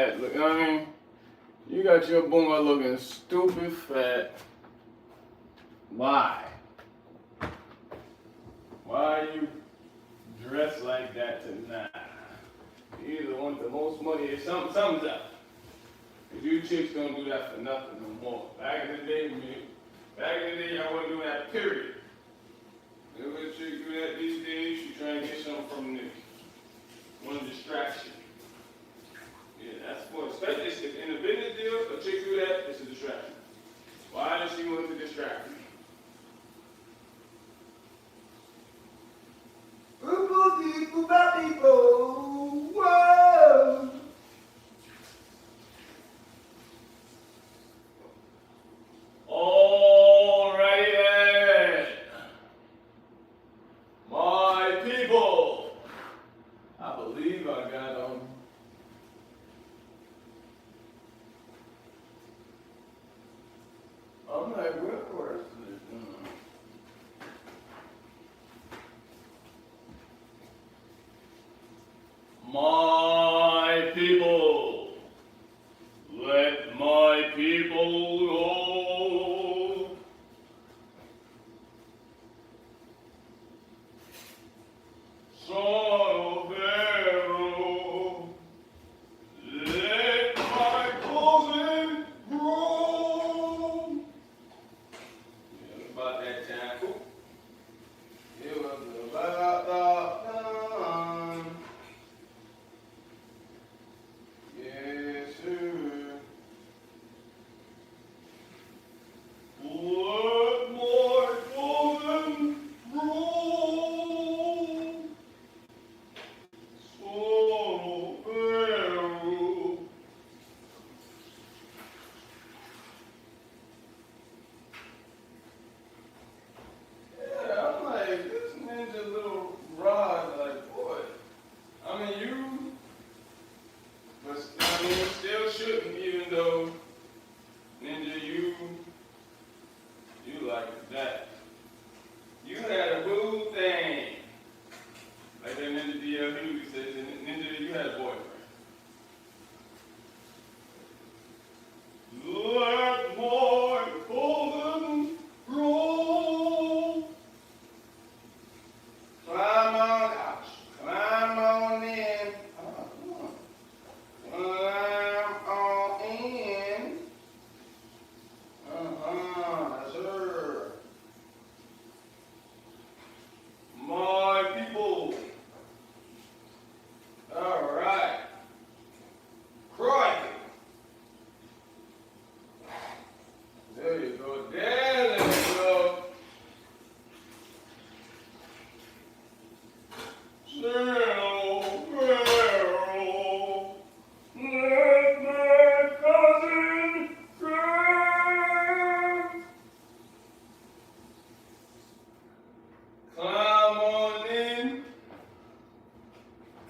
fat. Look, you know what I mean? You got your boomba looking stupid fat. Why? Why you dressed like that tonight? You either want the most money or something's up. Cause you chicks don't do that for nothing no more. Back in the day, I wouldn't do that, period. If a chick do that these days, she trying to get something from the one distraction. Yeah, that's for, especially if in a business deal, a chick do that, it's a distraction. Why does she want to distract me? Whoa! Alrighty then. My people. I believe I got I'm like, where's this? My people, let my people go. Son of Pharaoh, let my clothing grow. Yeah, about that time. It was about that time. Yes, sir. Let my clothing grow. Son of Pharaoh. Yeah, I'm like, this ninja little rod, like, boy. I mean, but I mean, still shouldn't, even though, ninja, you like that. You had a boo thing. Like that Ninja DL Hughes says, Ninja, you had a boyfriend. Let my golden roll. Climb on out. Climb on in. Climb on in. Sir. My people. All right. Crikey. There you go. There you go. Pharaoh, Pharaoh, let my cousin come. Climb on in.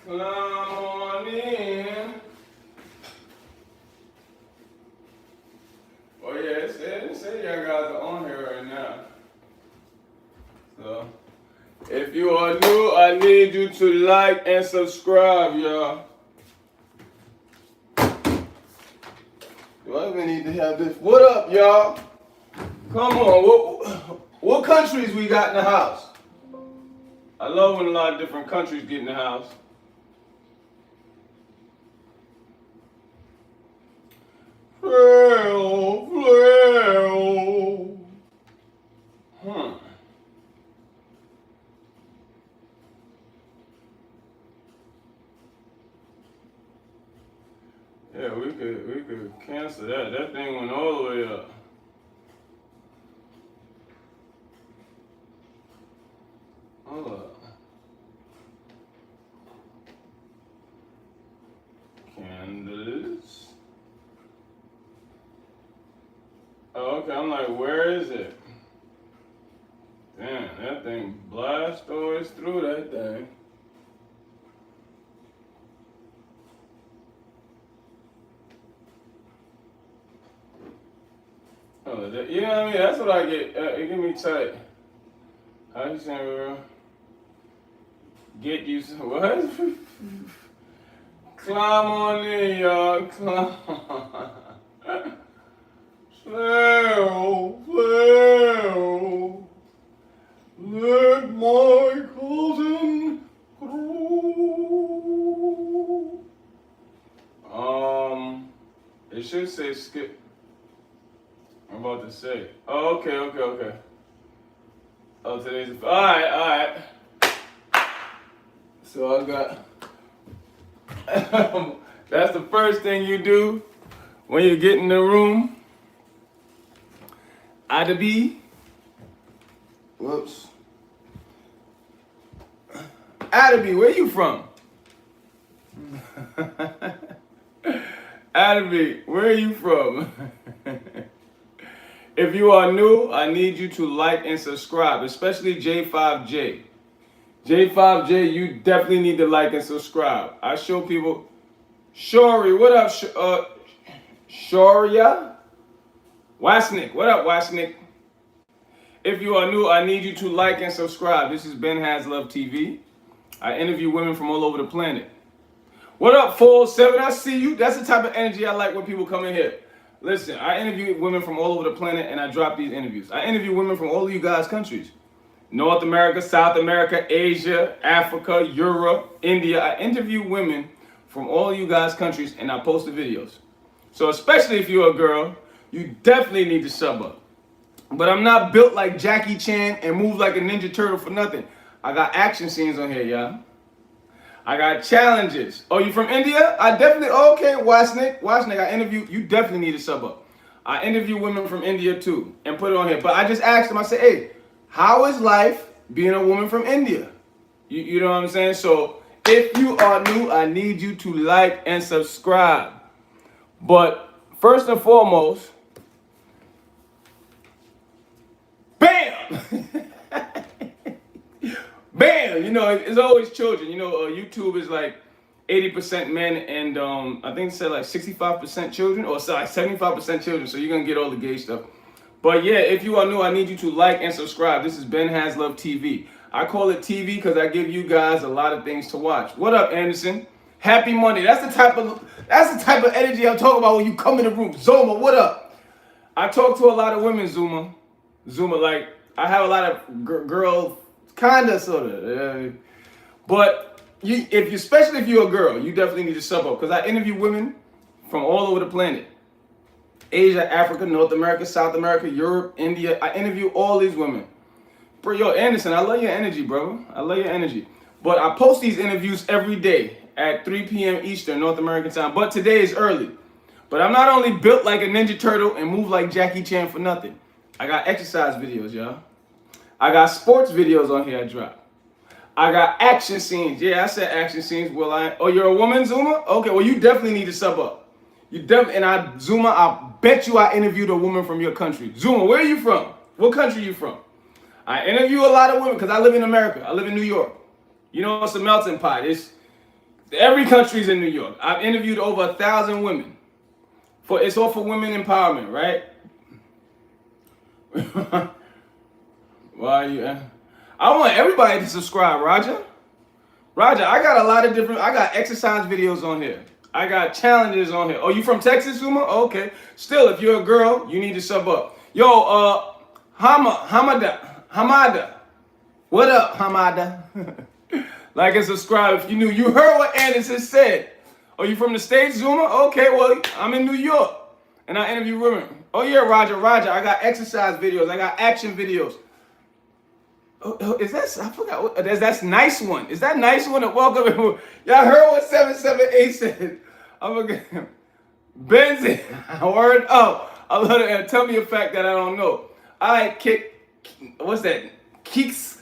Climb on in. Oh yeah, it said y'all guys are on here right now. So, if you are new, I need you to like and subscribe, y'all. Do I even need to have this? What up, y'all? Come on, what countries we got in the house? I love when a lot of different countries get in the house. Pharaoh, Pharaoh. Yeah, we could cancel that. That thing went all the way up. Hold up. Candles. Oh, okay, I'm like, where is it? Damn, that thing blastoids through that thing. Oh, you know what I mean? That's what I get. It get me tight. How you saying, bro? Get you some what? Climb on in, y'all. Climb. Sail, sail. Let my cousin through. It should say skip. I'm about to say. Oh, okay. Oh, today's. Alright. So I got. That's the first thing you do when you get in the room. Adabi. Whoops. Adabi, where you from? Adabi, where are you from? If you are new, I need you to like and subscribe, especially J5J. J5J, you definitely need to like and subscribe. I show people. Shori, what up, Shoria? Wasnik, what up, Wasnik? If you are new, I need you to like and subscribe. This is BenHasLuv TV. I interview women from all over the planet. What up, 407? I see you. That's the type of energy I like when people come in here. Listen, I interview women from all over the planet, and I drop these interviews. I interview women from all of you guys' countries. North America, South America, Asia, Africa, Europe, India. I interview women from all of you guys' countries, and I post the videos. So especially if you're a girl, you definitely need to sub up. But I'm not built like Jackie Chan and move like a Ninja Turtle for nothing. I got action scenes on here, y'all. I got challenges. Oh, you from India? I definitely, okay, Wasnik, I interview, you definitely need to sub up. I interview women from India too and put it on here. But I just asked them, I said, hey, how is life being a woman from India? You know what I'm saying? So if you are new, I need you to like and subscribe. But first and foremost, bam! Bam! You know, it's always children. You know, YouTube is like 80% men and I think it said like 65% children, or sorry, 75% children. So you're going to get all the gay stuff. But yeah, if you are new, I need you to like and subscribe. This is BenHasLuv TV. I call it TV because I give you guys a lot of things to watch. What up, Anderson? Happy Monday. That's the type of energy I'm talking about when you come in the room. Zuma, what up? I talk to a lot of women, Zuma. Like, I have a lot of girls, kind of, sort of. But especially if you're a girl, you definitely need to sub up because I interview women from all over the planet. Asia, Africa, North America, South America, Europe, India. I interview all these women. Bro, yo, Anderson, I love your energy, bro. I love your energy. But I post these interviews every day at 3 p.m. Eastern, North American time. But today is early. But I'm not only built like a Ninja Turtle and move like Jackie Chan for nothing. I got exercise videos, y'all. I got sports videos on here I drop. I got action scenes. Yeah, I said action scenes. Oh, you're a woman, Zuma? Okay, well, you definitely need to sub up. Zuma, I bet you I interviewed a woman from your country. Zuma, where are you from? What country are you from? I interview a lot of women because I live in America. I live in New York. You know, it's a melting pot. Every country's in New York. I've interviewed over 1,000 women. It's all for women empowerment, right? Why are you? I want everybody to subscribe, Roger. I got a lot of I got exercise videos on here. I got challenges on here. Oh, you from Texas, Zuma? Oh, okay. Still, if you're a girl, you need to sub up. Yo, Hamada. What up, Hamada? Like and subscribe if you knew. You heard what Anderson said. Oh, you from the States, Zuma? Okay, well, I'm in New York. And I interview women. Oh, yeah, Roger. I got exercise videos. I got action videos. Oh, is that, I forgot, that's nice one. Is that nice one? Welcome. Y'all heard what 778 said. I'm going to Benzie. Word up. I love it. Tell me a fact that I don't know. All right, what's that? Hicks.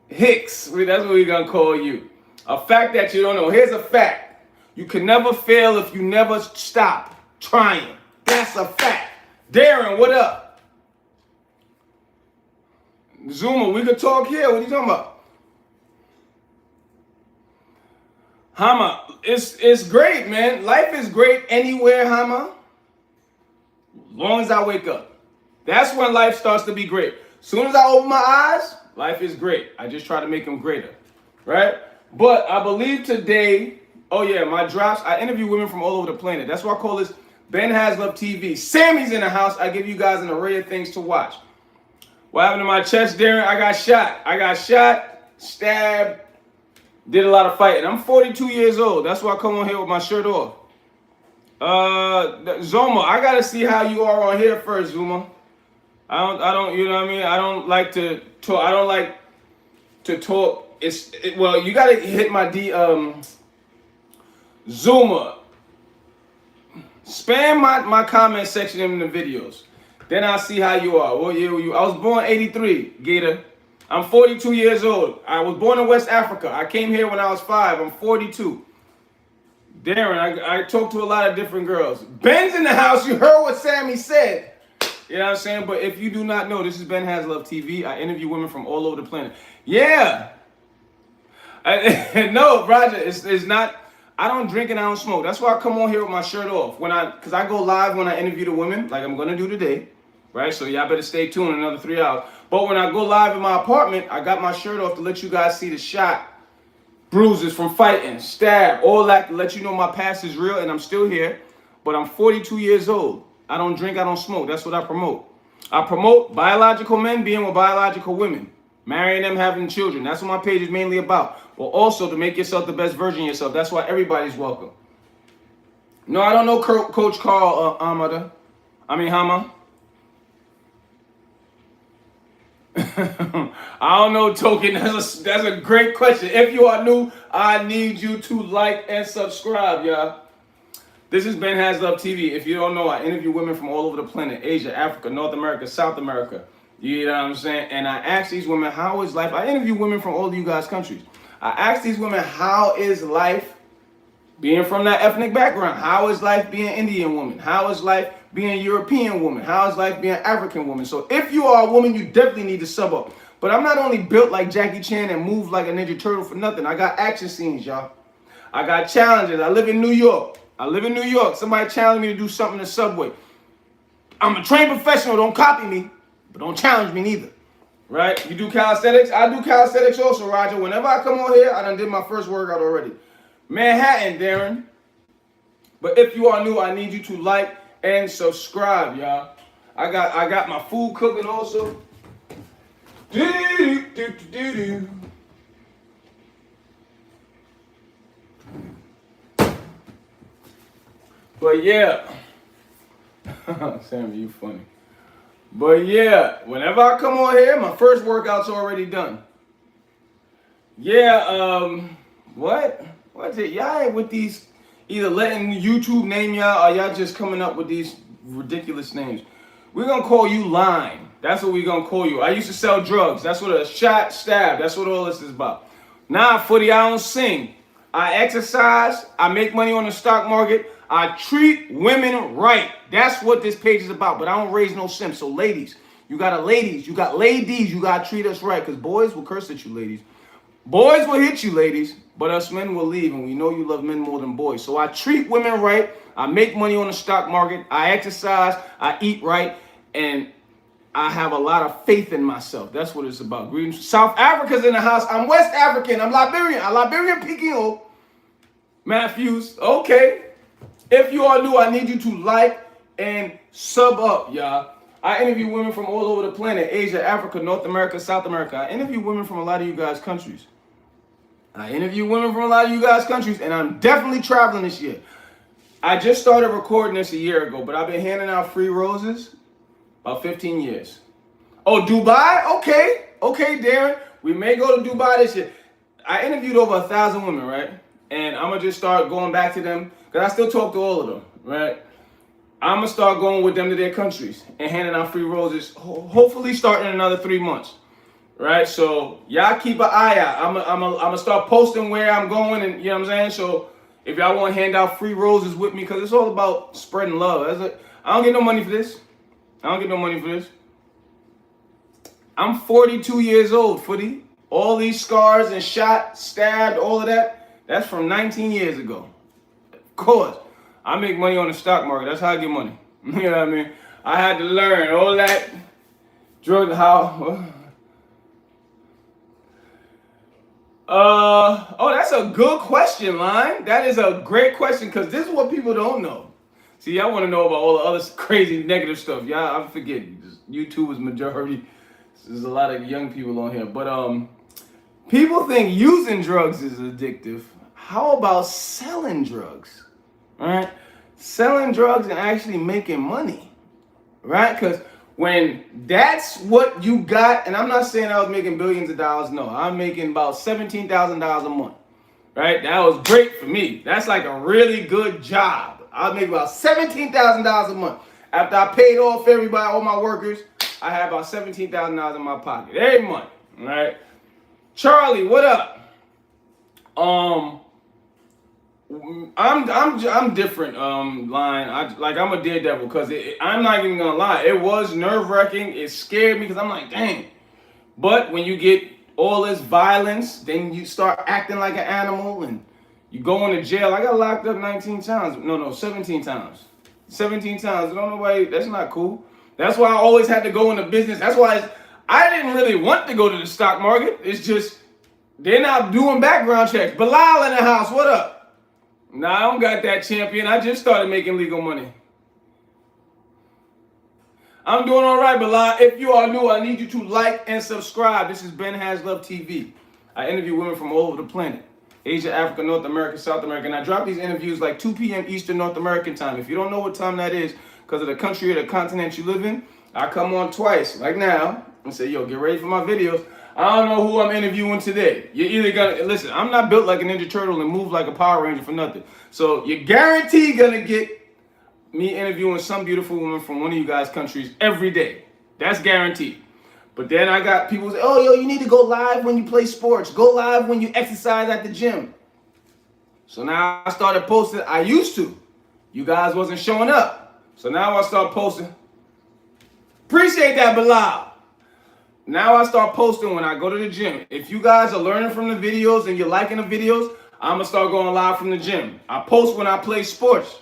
That's what we're going to call you. A fact that you don't know. Here's a fact. You can never fail if you never stop trying. That's a fact. Darren, what up? Zuma, we could talk here. What are you talking about? Hama, it's great, man. Life is great anywhere, Hama. Long as I wake up. That's when life starts to be great. Soon as I open my eyes, life is great. I just try to make them greater, right? But I believe today, Oh yeah, my drops. I interview women from all over the planet. That's why I call this BenHasLuv TV. Sammy's in the house. I give you guys an array of things to watch. What happened to my chest, Darren? I got shot. I got shot, stabbed, did a lot of fighting. I'm 42 years old. That's why I come on here with my shirt off. Zoma, I gotta see how you are on here first, Zuma. I don't, you know what I mean? I don't like to talk. I don't like to talk. Well, you gotta hit my Zuma. Spam my comment section in the videos. Then I'll see how you are. What year were you? I was born 83, Gator. I'm 42 years old. I was born in West Africa. I came here when I was 5. I'm 42. Darren, I talked to a lot of different girls. Ben's in the house. You heard what Sammy said. You know what I'm saying? But if you do not know, this is BenHasLuv TV. I interview women from all over the planet. Yeah. No, Roger, it's not. I don't drink and I don't smoke. That's why I come on here with my shirt off. Because I go live when I interview the women, like I'm going to do today. Right? So y'all better stay tuned another 3 hours. But when I go live in my apartment, I got my shirt off to let you guys see the shot. Bruises from fighting, stab, all that to let you know my past is real and I'm still here. But I'm 42 years old. I don't drink, I don't smoke. That's what I promote. I promote biological men being with biological women. Marrying them, having children. That's what my page is mainly about. But also to make yourself the best version of yourself. That's why everybody's welcome. No, I don't know Coach Carl Hama. I don't know, Token. That's a great question. If you are new, I need you to like and subscribe, y'all. This is BenHasLuv TV. If you don't know, I interview women from all over the planet. Asia, Africa, North America, South America. You know what I'm saying? And I ask these women, how is life? I interview women from all of you guys' countries. I ask these women, how is life being from that ethnic background? How is life being Indian woman? How is life being European woman? How is life being African woman? So if you are a woman, you definitely need to sub up. But I'm not only built like Jackie Chan and move like a Ninja Turtle for nothing. I got action scenes, y'all. I got challenges. I live in New York. Somebody challenged me to do something in the subway. I'm a trained professional. Don't copy me, but don't challenge me neither. Right? You do calisthenics? I do calisthenics also, Roger. Whenever I come on here, I done did my first workout already. Manhattan, Darren. But if you are new, I need you to like and subscribe, y'all. I got my food cooking also. But yeah, Sammy, you funny. But yeah, whenever I come on here, my first workout's already done. Yeah, what's it? Y'all ain't with these, either letting YouTube name y'all or y'all just coming up with these ridiculous names. We're gonna call you Line. That's what we're gonna call you. I used to sell drugs. That's what a shot, stab. That's what all this is about. Nah, footy, I don't sing. I exercise. I make money on the stock market. I treat women right. That's what this page is about. But I don't raise no simps. So ladies, you got ladies, you gotta treat us right. Because boys will curse at you, ladies. Boys will hit you, ladies. But us men will leave. And we know you love men more than boys. So I treat women right. I make money on the stock market. I exercise. I eat right. And I have a lot of faith in myself. That's what it's about. Greetings. South Africa's in the house. I'm West African. I'm Liberian. I'm Liberian Peking. Matthews. Okay. If you are new, I need you to like and sub up, y'all. I interview women from all over the planet. Asia, Africa, North America, South America. I interview women from a lot of you guys' countries. And I'm definitely traveling this year. I just started recording this a year ago, but I've been handing out free roses about 15 years. Oh, Dubai? Okay, Darren. We may go to Dubai this year. I interviewed over 1,000 women, right? And I'm going to just start going back to them, because I still talk to all of them, right? I'm going to start going with them to their countries and handing out free roses, hopefully starting in another 3 months, right? So y'all keep an eye out. I'm going to start posting where I'm going, and you know what I'm saying? So if y'all want to hand out free roses with me, because it's all about spreading love. I don't get no money for this. I'm 42 years old, footy. All these scars and shot, stabbed, all of that, that's from 19 years ago. Of course, I make money on the stock market. That's how I get money. You know what I mean? I had to learn all that drug, how. Oh, that's a good question, Line. That is a great question because this is what people don't know. See, I want to know about all the other crazy negative stuff. Y'all, I forget. YouTube is majority. There's a lot of young people on here, but people think using drugs is addictive. How about selling drugs? All right, selling drugs and actually making money, right? Because when that's what you got, and I'm not saying I was making billions of dollars. No, I'm making about $17,000 a month, right? That was great for me. That's like a really good job. I was making about $17,000 a month. After I paid off everybody, all my workers, I had about $17,000 in my pocket every month, right? Charlie, what up? I'm different. Line. I'm a daredevil because I'm not even gonna lie. It was nerve wracking. It scared me because I'm like, dang. But when you get all this violence, then you start acting like an animal and you go into jail. I got locked up 19 times. No, 17 times. 17 times. I don't know why. That's not cool. That's why I always had to go into business. That's why I didn't really want to go to the stock market. It's just they're not doing background checks. Bilal in the house. What up? Nah, I don't got that, champion. I just started making legal money. I'm doing all right, Bilal. If you are new, I need you to like and subscribe. This is BenHasLuv TV. I interview women from all over the planet. Asia, Africa, North America, South America. And I drop these interviews like 2 p.m. Eastern North American time. If you don't know what time that is, because of the country or the continent you live in, I come on twice, like now, and say, yo, get ready for my videos. I don't know who I'm interviewing today. You're either gonna, listen, I'm not built like a Ninja Turtle and move like a Power Ranger for nothing. So you're guaranteed gonna get me interviewing some beautiful woman from one of you guys' countries every day. That's guaranteed. But then I got people say, oh, yo, you need to go live when you play sports. Go live when you exercise at the gym. So now I started posting. I used to. You guys wasn't showing up. So now I start posting. Appreciate that, Bilal. Now I start posting when I go to the gym. If you guys are learning from the videos and you're liking the videos, I'm going to start going live from the gym. I post when I play sports.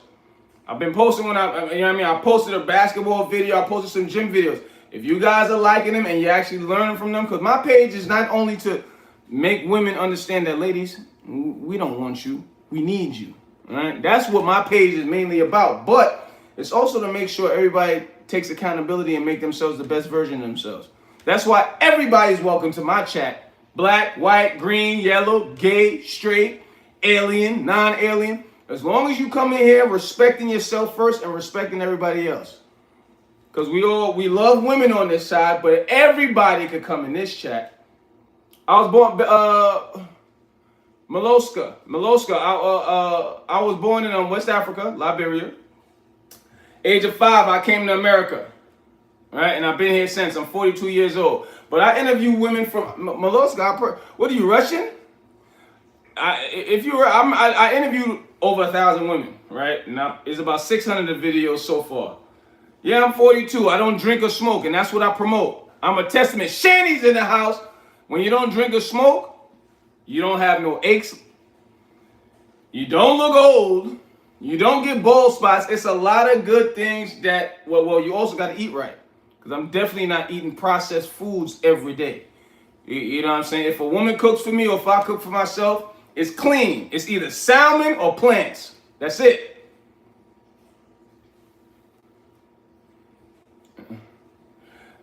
I've been posting when I posted a basketball video. I posted some gym videos. If you guys are liking them and you're actually learning from them, because my page is not only to make women understand that, ladies, we don't want you. We need you. All right? That's what my page is mainly about. But it's also to make sure everybody takes accountability and make themselves the best version of themselves. That's why everybody's welcome to my chat. Black, white, green, yellow, gay, straight, alien, non-alien. As long as you come in here respecting yourself first and respecting everybody else. Because we love women on this side, but everybody could come in this chat. I was born, Maloska. I was born in West Africa, Liberia. Age of 5, I came to America. Right, and I've been here since. I'm 42 years old. But I interview women from Maloska. What are you, Russian? I interviewed over 1,000 women, right? Now it's about 600 videos so far. Yeah, I'm 42. I don't drink or smoke, and that's what I promote. I'm a testament. Shanny's in the house. When you don't drink or smoke, you don't have no aches. You don't look old. You don't get bald spots. It's a lot of good things that, well, you also got to eat right. Because I'm definitely not eating processed foods every day. You know what I'm saying? If a woman cooks for me or if I cook for myself, it's clean. It's either salmon or plants. That's it.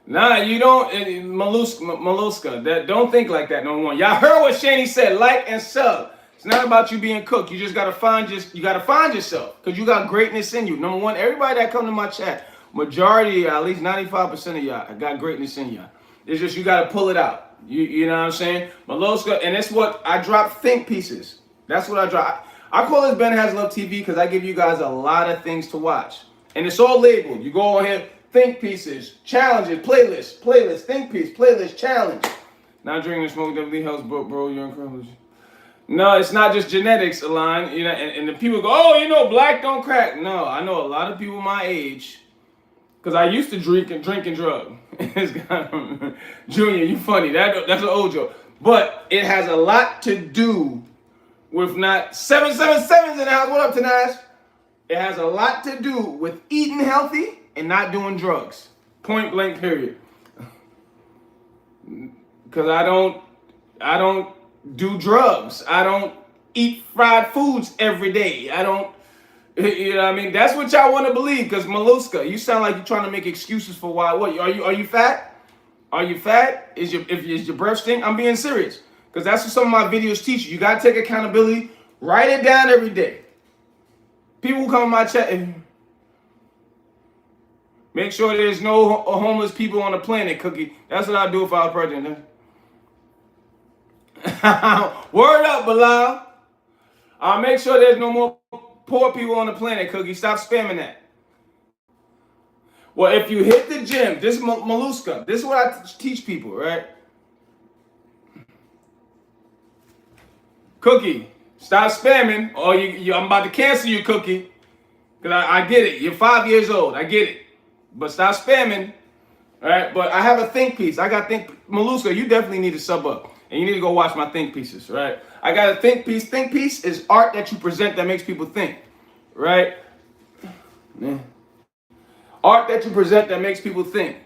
Nah, you don't, Maluska, don't think like that no more. Y'all heard what Shani said, like and sub. It's not about you being cooked. You just gotta find yourself. Because you got greatness in you. Number one, everybody that come to my chat, majority, at least 95% of y'all, got greatness in y'all. It's just you got to pull it out. You know what I'm saying? Maloska, and that's what I drop think pieces. That's what I drop. I call this BenHasLuv TV because I give you guys a lot of things to watch. And it's all labeled. You go on here, think pieces, challenges, playlist, think piece, playlist, challenge. Not drinking and smoking definitely helps, bro, you're incredible. No, it's not just genetics, Align. You know, and the people go, oh, you know, black don't crack. No, I know a lot of people my age. Because I used to drink and drug. Junior, you funny. That's an old joke. But it has a lot to do with not 777s in the house. What up, Tanaz? It has a lot to do with eating healthy and not doing drugs. Point blank, period. Because I don't do drugs. I don't eat fried foods every day. I don't, you know what I mean? That's what y'all want to believe, because Maluska, you sound like you're trying to make excuses for why. What, are you fat? Are you fat? Is your breath stink? I'm being serious, because that's what some of my videos teach you. You got to take accountability. Write it down every day. People who come in my chat, and make sure there's no homeless people on the planet, Cookie. That's what I'd do if I was president. Word up, Bilal. I'll make sure there's no more poor people on the planet, Cookie. Stop spamming that. Well, if you hit the gym, this is Maluska. This is what I teach people, right? Cookie, stop spamming, or I'm about to cancel you, Cookie. Because I get it. You're 5 years old. I get it. But stop spamming. All right? But I have a think piece. Maluska, you definitely need to sub up. And you need to go watch my think pieces, right? I got a think piece. Think piece is art that you present that makes people think, right? Yeah. Art that you present that makes people think.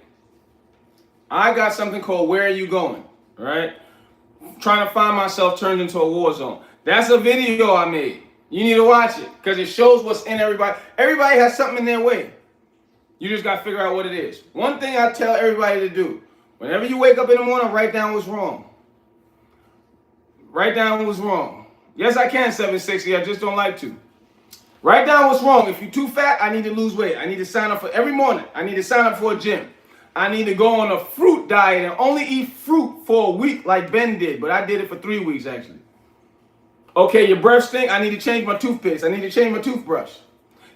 I got something called Where Are You Going, right? Trying to find myself turned into a war zone. That's a video I made. You need to watch it because it shows what's in everybody. Everybody has something in their way. You just got to figure out what it is. One thing I tell everybody to do, whenever you wake up in the morning, write down what's wrong. Write down what's wrong. Yes, I can, 760. I just don't like to. Write down what's wrong. If you're too fat, I need to lose weight. I need to sign up for every morning. I need to sign up for a gym. I need to go on a fruit diet and only eat fruit for a week like Ben did. But I did it for 3 weeks, actually. Okay, your breath stink. I need to change my toothpaste. I need to change my toothbrush.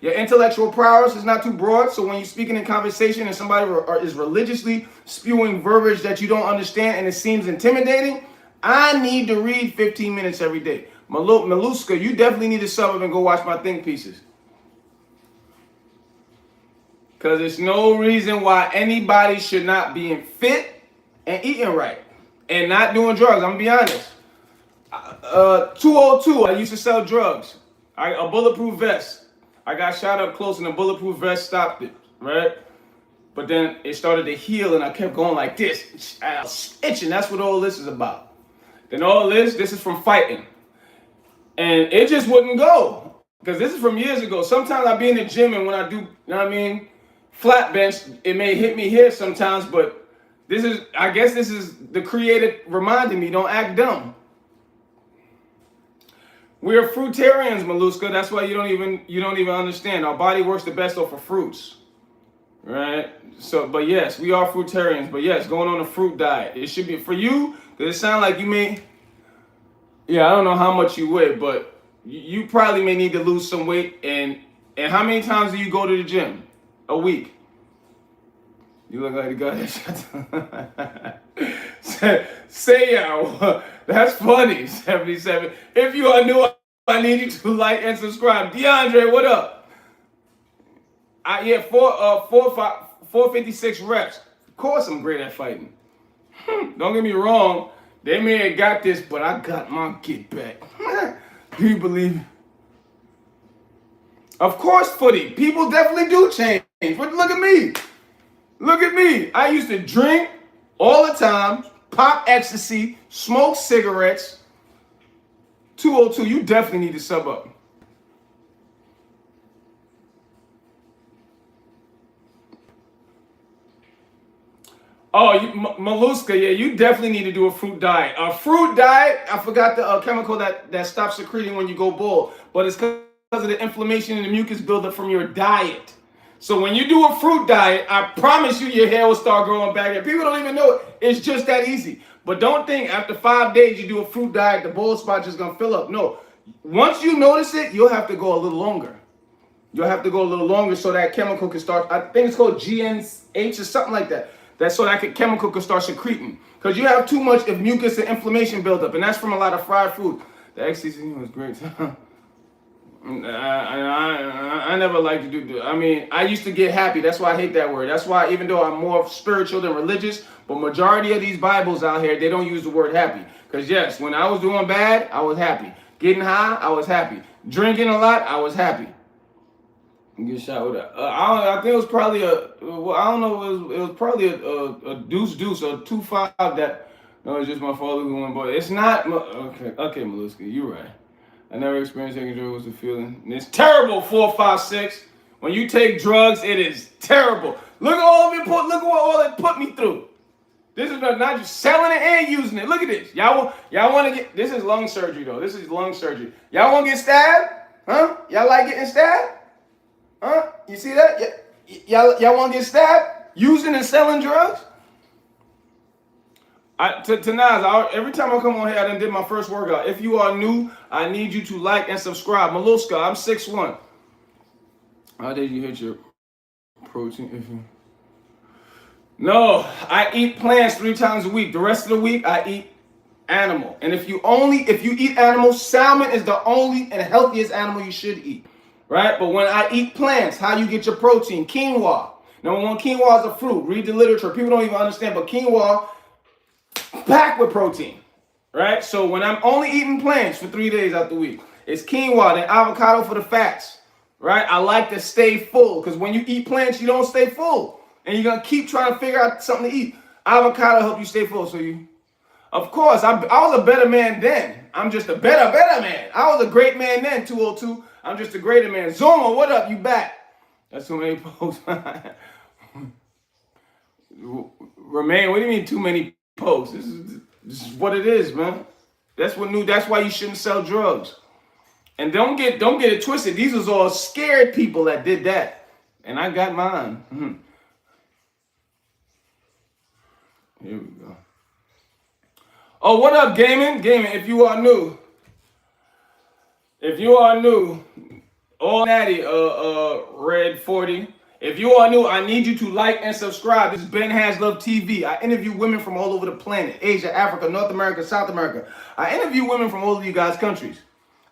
Your intellectual prowess is not too broad. So when you're speaking in conversation and somebody is religiously spewing verbiage that you don't understand and it seems intimidating, I need to read 15 minutes every day. Maluska, you definitely need to sub up and go watch my think pieces. Because there's no reason why anybody should not be fit and eating right and not doing drugs. I'm going to be honest. 202, I used to sell drugs. A bulletproof vest. I got shot up close and the bulletproof vest stopped it, right? But then it started to heal and I kept going like this. I was itching. That's what all this is about. Then all this is from fighting. And it just wouldn't go. Because this is from years ago. Sometimes I be in the gym and when I do, you know what I mean, flat bench, it may hit me here sometimes, but I guess this is the creator reminding me, don't act dumb. We're fruitarians, Maluska. That's why you don't even understand. Our body works the best off of fruits. Right? So, but yes, we are fruitarians. But yes, going on a fruit diet. It should be for you, because it sounds like you may, I don't know how much you weigh, but you probably may need to lose some weight. And how many times do you go to the gym? A week. You look like the guy that say that's funny, 77. If you are new, I need you to like and subscribe. DeAndre, what up? 456 reps. Of course I'm great at fighting. Don't get me wrong. They may have got this, but I got my get back. Do you believe it? Of course, footy. People definitely do change. But look at me. Look at me. I used to drink all the time, pop ecstasy, smoke cigarettes. 202, you definitely need to sub up. Oh, Maluska, yeah, you definitely need to do a fruit diet. A fruit diet, I forgot the chemical that stops secreting when you go bald, but it's because of the inflammation and the mucus buildup from your diet. So when you do a fruit diet, I promise you your hair will start growing back. And people don't even know it. It's just that easy. But don't think after 5 days you do a fruit diet, the bald spot just going to fill up. No. Once you notice it, you'll have to go a little longer. You'll have to go a little longer so that chemical can start. I think it's called GNH or something like that. That's so that chemical can start secreting. Because you have too much of mucus and inflammation buildup. And that's from a lot of fried food. The ecstasy was great. I never liked to do. I mean, I used to get happy. That's why I hate that word. That's why, even though I'm more spiritual than religious, but majority of these Bibles out here, they don't use the word happy. Because yes, when I was doing bad, I was happy. Getting high, I was happy. Drinking a lot, I was happy. Get shot with that. I think it was probably it was probably a deuce or 2-5 that No, it's just my father who went, but it's not. Okay, Maluska, you're right. I never experienced taking drugs. What's the feeling? And it's terrible. 4, 5, 6. When you take drugs, it is terrible. Look at all of it. Look at what all it put me through. This is not just selling it and using it. Look at this. Y'all want to get. This is lung surgery though. This is lung surgery. Y'all want to get stabbed? Huh? Y'all like getting stabbed? Huh? You see that? Y'all want to get stabbed? Using and selling drugs? To Nas, every time I come on here, I done did my first workout. If you are new, I need you to like and subscribe. Maluska, I'm 6'1". How did you hit your protein? No, I eat plants 3 times a week. The rest of the week, I eat animal. And if you eat animal, salmon is the only and healthiest animal you should eat, right? But when I eat plants, how you get your protein? Quinoa. Number one, quinoa is a fruit. Read the literature. People don't even understand, but quinoa packed with protein, right? So when I'm only eating plants for 3 days out the week, it's quinoa, then avocado for the fats, right? I like to stay full because when you eat plants, you don't stay full. And you're going to keep trying to figure out something to eat. Avocado help you stay full. So of course, I was a better man then. I'm just a better man. I was a great man then, 202. I'm just a greater man. Zoma, what up? You back? That's too many posts. Remain, what do you mean too many posts? This is what it is, man. That's why you shouldn't sell drugs. And don't get it twisted. These was all scared people that did that. And I got mine. Here we go. Oh, what up, gaming? Gaming, if you are new, all natty, red 40. If you are new, I need you to like and subscribe. This is BenHasLuv TV. I interview women from all over the planet. Asia, Africa, North America, South America. I interview women from all of you guys' countries.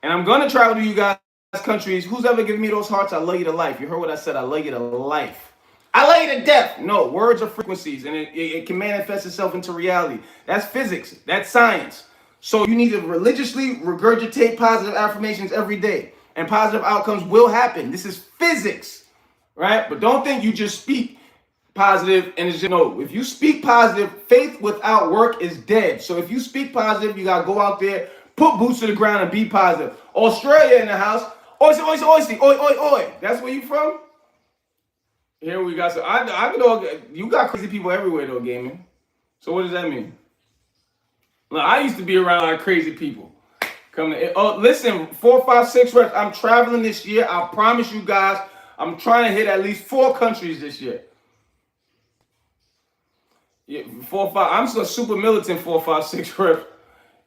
And I'm going to travel to you guys' countries. Who's ever given me those hearts? I love you to life. You heard what I said. I love you to life. I love you to death. No, words are frequencies, and it can manifest itself into reality. That's physics. That's science. So you need to religiously regurgitate positive affirmations every day, and positive outcomes will happen. This is physics, right? But don't think you just speak positive and it's just, no. If you speak positive, faith without work is dead. So if you speak positive, you got to go out there, put boots to the ground, and be positive. Australia in the house. Oyster, oyster, oyster. Oi, oi, oi. That's where you from? Here we got, so you got crazy people everywhere though, gaming. So what does that mean? Look, I used to be around a lot of crazy people. Listen, 4, 5, 6 reps. I'm traveling this year. I promise you guys, I'm trying to hit at least 4 countries this year. Yeah, 4, 5. I'm so super militant. 4, 5, 6 reps.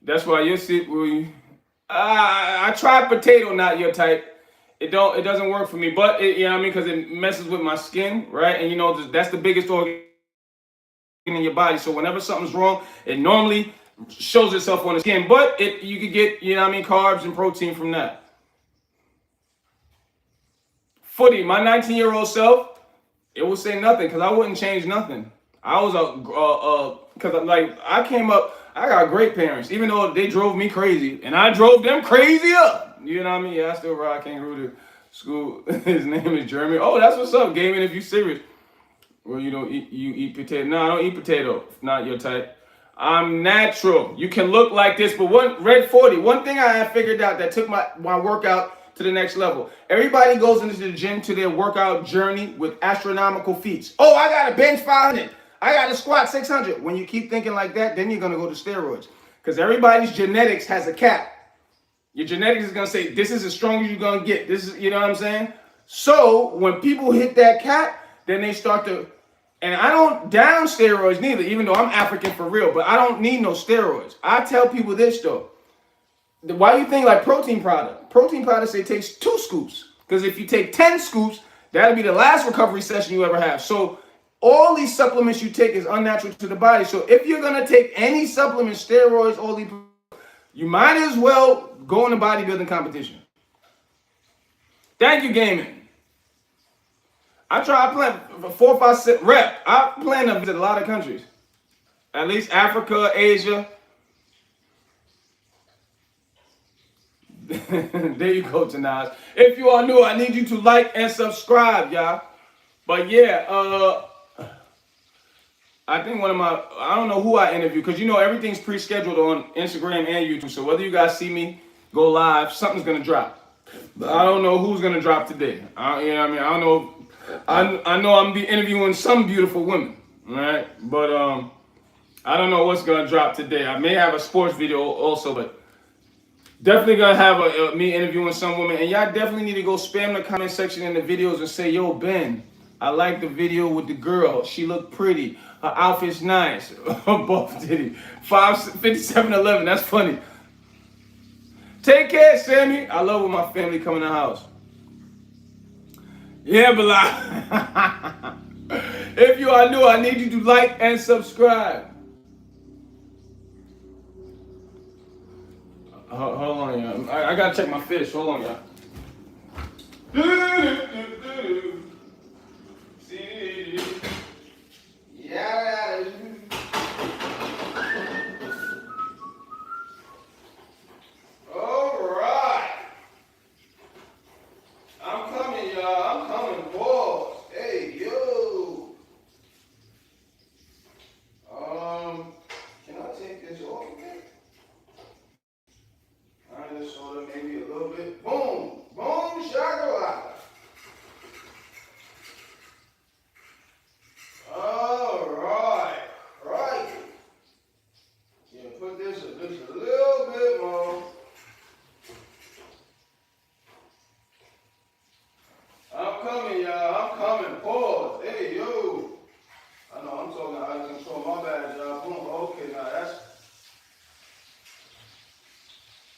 That's why you're sitting. I tried potato, not your type. It doesn't work for me, but you know what I mean, because it messes with my skin, right? And you know that's the biggest organ in your body. So whenever something's wrong, it normally shows itself on the skin. But you could get, you know what I mean, carbs and protein from that. Footy, my 19-year-old self, it will say nothing because I wouldn't change nothing. I was because I came up. I got great parents, even though they drove me crazy, and I drove them crazy up. You know what I mean? Yeah, I still ride kangaroo to school. His name is Jeremy. Oh, that's what's up, gaming. If you serious, well, you eat potato. No, I don't eat potato. Not your type. I'm natural. You can look like this, but red 40. One thing I have figured out that took my workout to the next level. Everybody goes into the gym to their workout journey with astronomical feats. Oh, I got to bench 500. I got to squat 600. When you keep thinking like that, then you're going to go to steroids. Because everybody's genetics has a cap. Your genetics is going to say, this is as strong as you're going to get. This is, you know what I'm saying? So when people hit that cap, then they start to, and I don't down steroids neither, even though I'm African for real, but I don't need no steroids. I tell people this though. Why do you think like protein powder? Protein powder say it takes 2 scoops. Because if you take 10 scoops, that'll be the last recovery session you ever have. So all these supplements you take is unnatural to the body. So if you're going to take any supplements, steroids, all these, you might as well go in a bodybuilding competition. Thank you, gaming. I plan for 4, 5, 6 rep. I plan to visit a lot of countries. At least Africa, Asia. There you go, Tanaz. If you are new, I need you to like and subscribe, y'all. But yeah, I think one of my, I don't know who I interview, because you know everything's pre-scheduled on Instagram and YouTube. So whether you guys see me go live, something's gonna drop. But I don't know who's gonna drop today. You know what I mean? I don't know. I know I'm be interviewing some beautiful women, right? But I don't know what's gonna drop today. I may have a sports video also, but definitely gonna have me interviewing some women. And y'all definitely need to go spam the comment section in the videos and say, yo, Ben, I like the video with the girl. She looked pretty. Her outfit's nice. Buff Diddy. 55711. That's funny. Take care, Sammy. I love when my family come in the house. Yeah, Bilal. If you are new, I need you to like and subscribe. Hold on, y'all. I gotta check my fish. Hold on, y'all. Yeah. All right. I'm coming, y'all. I'm coming, boys. Hey, yo. Can I take this off again? I just sort of maybe a little bit. Boom. Boom, shakalaka. All right. Right. Yeah, put this just a little bit more. I'm coming, y'all. I'm coming. Pause. Hey, yo. I know I'm talking out of control. My bad, y'all. Boom. Okay, now that's.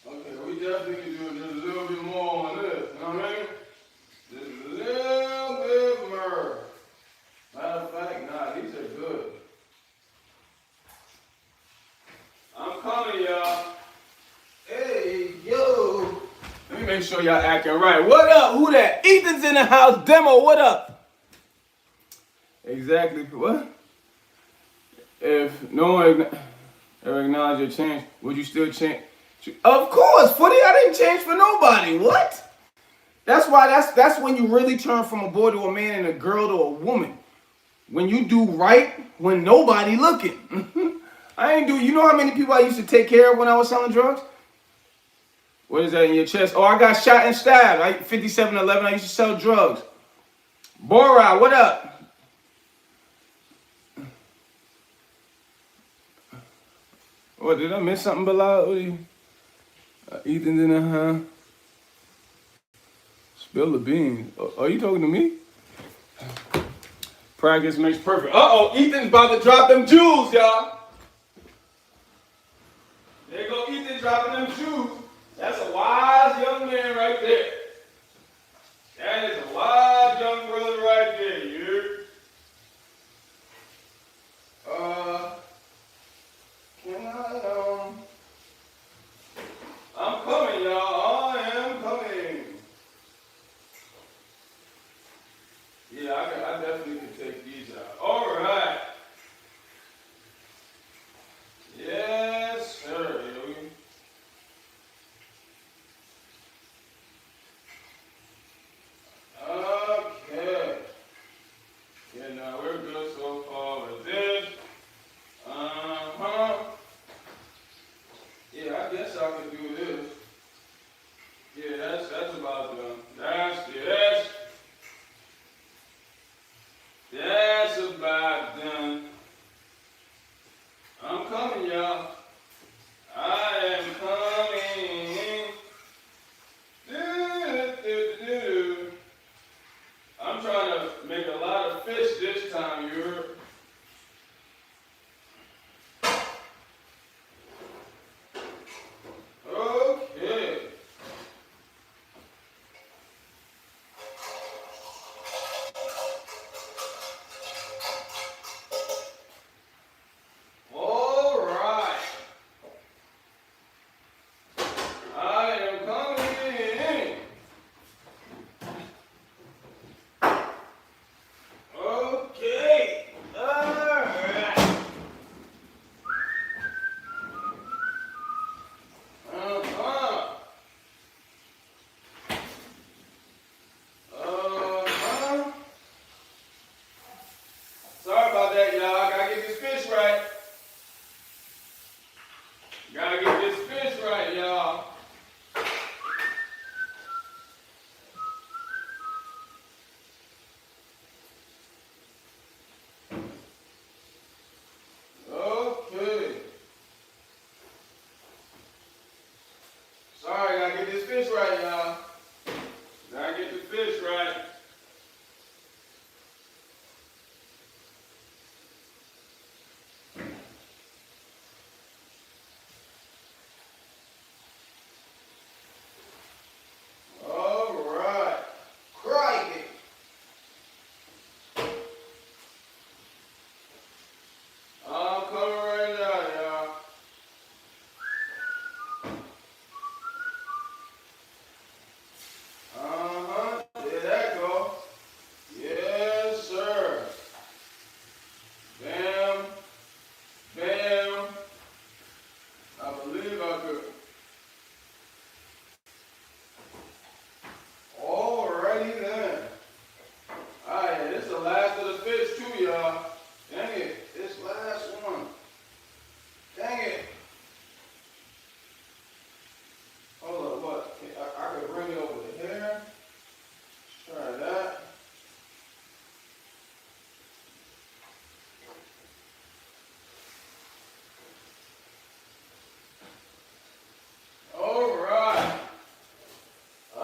Okay, we definitely can do just a little bit more on this. You know what I mean? Just a little bit more. Matter of fact, nah, these are good. I'm coming, y'all. Hey, yo. Let me make sure y'all acting right. What up? Who that? Ethan's in the house. Demo, what up? Exactly. What? If no one ever acknowledged your change, would you still change? Of course, Footy, I didn't change for nobody. What? That's why that's when you really turn from a boy to a man and a girl to a woman. When you do right when nobody looking. I ain't do, you know how many people I used to take care of when I was selling drugs? What is that in your chest? Oh, I got shot and stabbed. 5711, I used to sell drugs. Bora, what up? What, did I miss something, Bilal? Ethan's in the Spill the beans. Are you talking to me? Practice makes perfect. Uh-oh, Ethan's about to drop them jewels, y'all. There you go, Ethan dropping them jewels. That's a wise young man right there. That is a wise young brother right there, you hear? Can I, I'm coming, y'all. I am coming. Yeah, I definitely can take these out. All right. Yes, sir. Okay. Yeah, now we're good so far with this. Yeah, I guess I could do this. Yeah, that's about done. That's about done. y'all. Dang it. This last one. Dang it. Hold up, what? I could bring it over to here. Try that. All right. I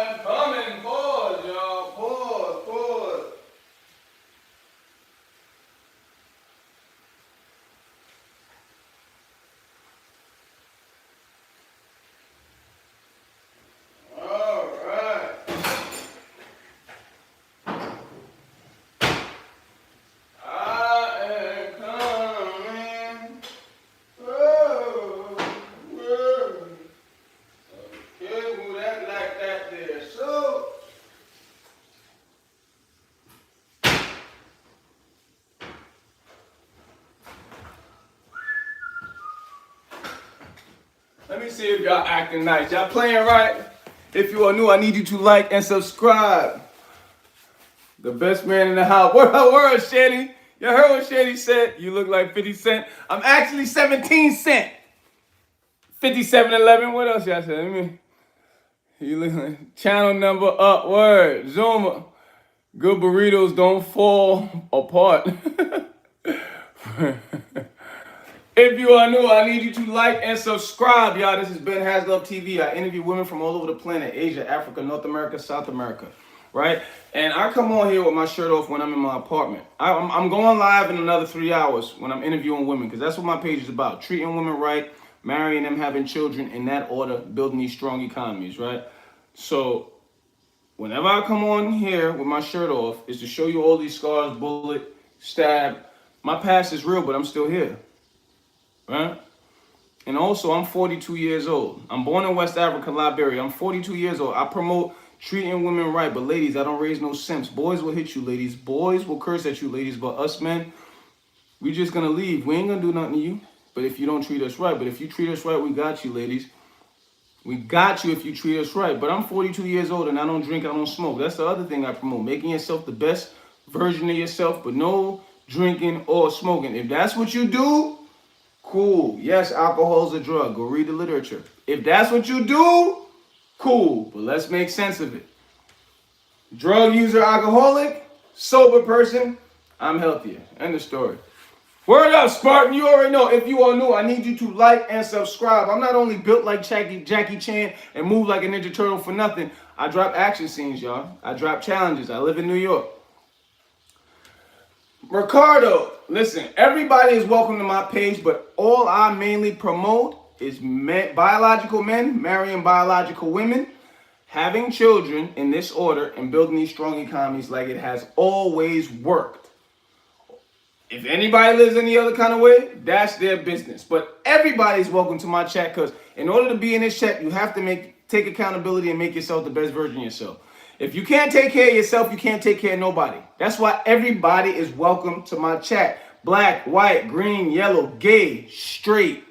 am coming. Pause, y'all. Pause, pause. All right. I am coming. Whoa, whoa. Okay, move that like that there. So, let me see if y'all acting nice. Y'all playing right? If you are new, I need you to like and subscribe. The best man in the house. Word, Shady. You heard what Shady said? You look like 50 Cent. I'm actually 17 Cent. 5711. What else y'all said? Let me. You look like channel number up. Word. Zuma. Good burritos don't fall apart. If you are new, I need you to like and subscribe, y'all. This is BenHasLuv TV. I interview women from all over the planet, Asia, Africa, North America, South America, right? And I come on here with my shirt off when I'm in my apartment. I'm going live in another 3 hours when I'm interviewing women, because that's what my page is about. Treating women right, marrying them, having children, in that order, building these strong economies, right? So whenever I come on here with my shirt off, is to show you all these scars, bullet, stab. My past is real, but I'm still here. Right? And also, I'm 42 years old. I'm born in West Africa, Liberia. I'm 42 years old. I promote treating women right. But ladies, I don't raise no simps. Boys will hit you, ladies. Boys will curse at you, ladies. But us men, we just going to leave. We ain't going to do nothing to you. But if you don't treat us right. But if you treat us right, we got you, ladies. We got you if you treat us right. But I'm 42 years old and I don't drink, I don't smoke. That's the other thing I promote. Making yourself the best version of yourself, but no drinking or smoking. If that's what you do, cool. Yes, alcohol is a drug. Go read the literature. If that's what you do, cool. But let's make sense of it. Drug user, alcoholic, sober person, I'm healthier. End of story. Word up, Spartan. You already know. If you are new, I need you to like and subscribe. I'm not only built like Jackie Chan and move like a Ninja Turtle for nothing. I drop action scenes, y'all. I drop challenges. I live in New York. Ricardo, listen, everybody is welcome to my page, but all I mainly promote is biological men marrying biological women, having children in this order, and building these strong economies like it has always worked. If anybody lives any other kind of way, that's their business. But everybody's welcome to my chat, because in order to be in this chat, you have to take accountability and make yourself the best version of yourself. If you can't take care of yourself, you can't take care of nobody. That's why everybody is welcome to my chat. Black, white, green, yellow, gay, straight,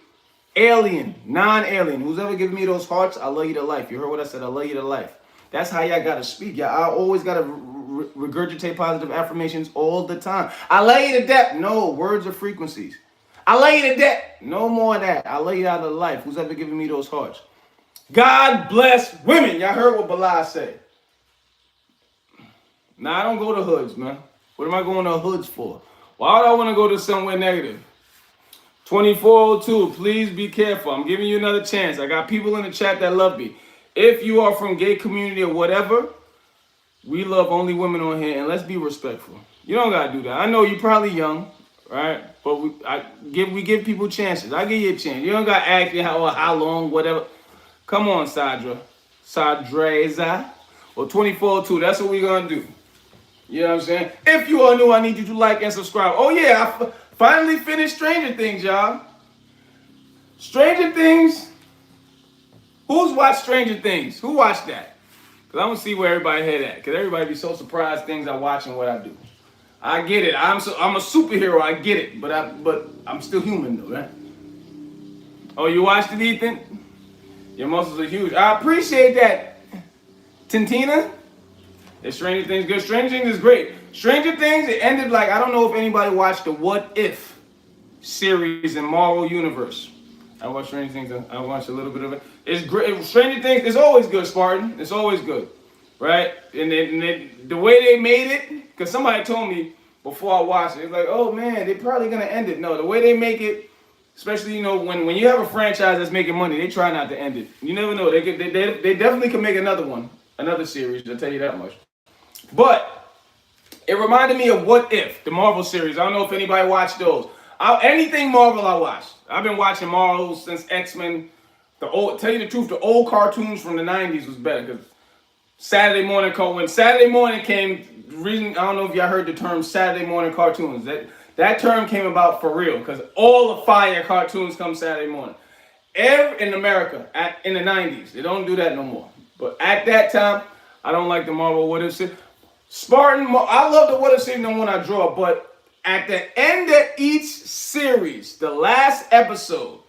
alien, non-alien. Who's ever giving me those hearts, I love you to life. You heard what I said, I love you to life. That's how y'all got to speak. Y'all I always got to regurgitate positive affirmations all the time. I love you to death. No, words are frequencies. I love you to death. No more of that. I love you out of life. Who's ever giving me those hearts? God bless women. Y'all heard what Bilal said. Nah, I don't go to hoods, man. What am I going to hoods for? Why would I want to go to somewhere negative? 2402, please be careful. I'm giving you another chance. I got people in the chat that love me. If you are from gay community or whatever, we love only women on here, and let's be respectful. You don't got to do that. I know you're probably young, right? But we give people chances. I give you a chance. You don't got to ask me how long, whatever. Come on, Sadreza. Well, 2402, that's what we're going to do. You know what I'm saying? If you are new, I need you to like and subscribe. Oh, yeah, I finally finished Stranger Things, y'all. Stranger Things. Who's watched Stranger Things? Who watched that? Because I'm going to see where everybody head at. Because everybody be so surprised things I watch and what I do. I get it. I'm a superhero. I get it. But I'm still human, though, right? Oh, you watched it, Ethan? Your muscles are huge. I appreciate that, Tintina. Is Stranger Things good? Stranger Things is great. Stranger Things, it ended like, I don't know if anybody watched the What If series in Marvel Universe. I watched Stranger Things. I watched a little bit of it. It's great. Stranger Things is always good, Spartan. It's always good, right? And the way they made it, because somebody told me before I watched it, it's like, oh man, they're probably gonna end it. No, the way they make it, especially when you have a franchise that's making money, they try not to end it. You never know. They definitely can make another one, another series. I'll tell you that much. But it reminded me of What If, the Marvel series. I don't know if anybody watched those. Anything Marvel I watched. I've been watching Marvel since X-Men. Tell you the truth, the old cartoons from the 90s was better. Because Saturday morning, when Saturday morning came, the reason, I don't know if y'all heard the term Saturday morning cartoons. That term came about for real. Because all the fire cartoons come Saturday morning. In America, in the 90s. They don't do that no more. But at that time, I don't like the Marvel What If series. Spartan, I love the What If series, the one I draw, but at the end of each series, the last episode,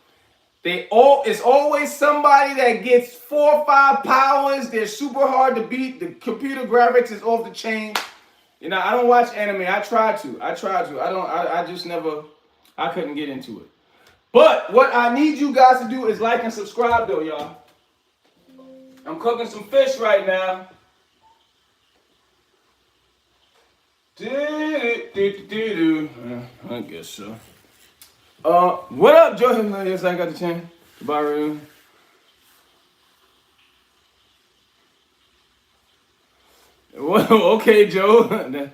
it's always somebody that gets 4 or 5 powers. They're super hard to beat. The computer graphics is off the chain. You know, I don't watch anime. I tried to. I just never, I couldn't get into it. But what I need you guys to do is like and subscribe though, y'all. I'm cooking some fish right now. I guess so. What up, Joe? Yes, I got the chance. Baru. Well, okay, Joe.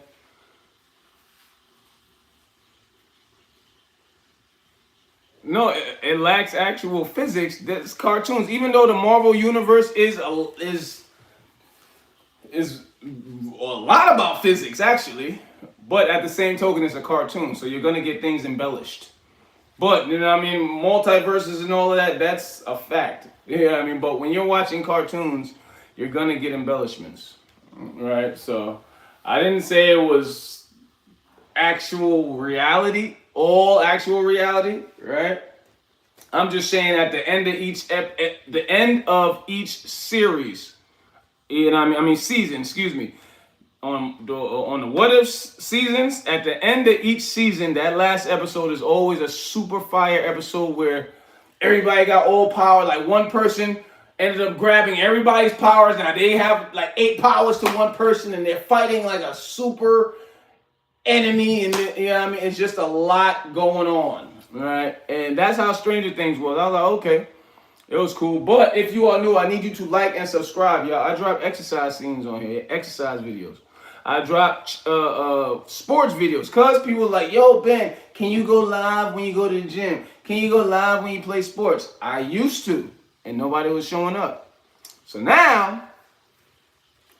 No, it lacks actual physics. That's cartoons. Even though the Marvel universe is a lot about physics, actually. But at the same token, it's a cartoon, so you're gonna get things embellished. But you know what I mean, multiverses and all of that, that's a fact. You know what I mean? But when you're watching cartoons, you're gonna get embellishments. Right? So I didn't say it was actual reality, all actual reality, right? I'm just saying at the end of each series, you know what I mean, season, excuse me. On the What If seasons, at the end of each season, that last episode is always a super fire episode where everybody got all power. Like one person ended up grabbing everybody's powers. Now they have like 8 powers to one person, and they're fighting like a super enemy. And you know what I mean, it's just a lot going on, right? And that's how Stranger Things was. I was like, okay. It was cool. But if you are new, I need you to like and subscribe, y'all. I drop exercise scenes on here, exercise videos. I drop sports videos. Because people are like, yo, Ben, can you go live when you go to the gym? Can you go live when you play sports? I used to, and nobody was showing up. So now,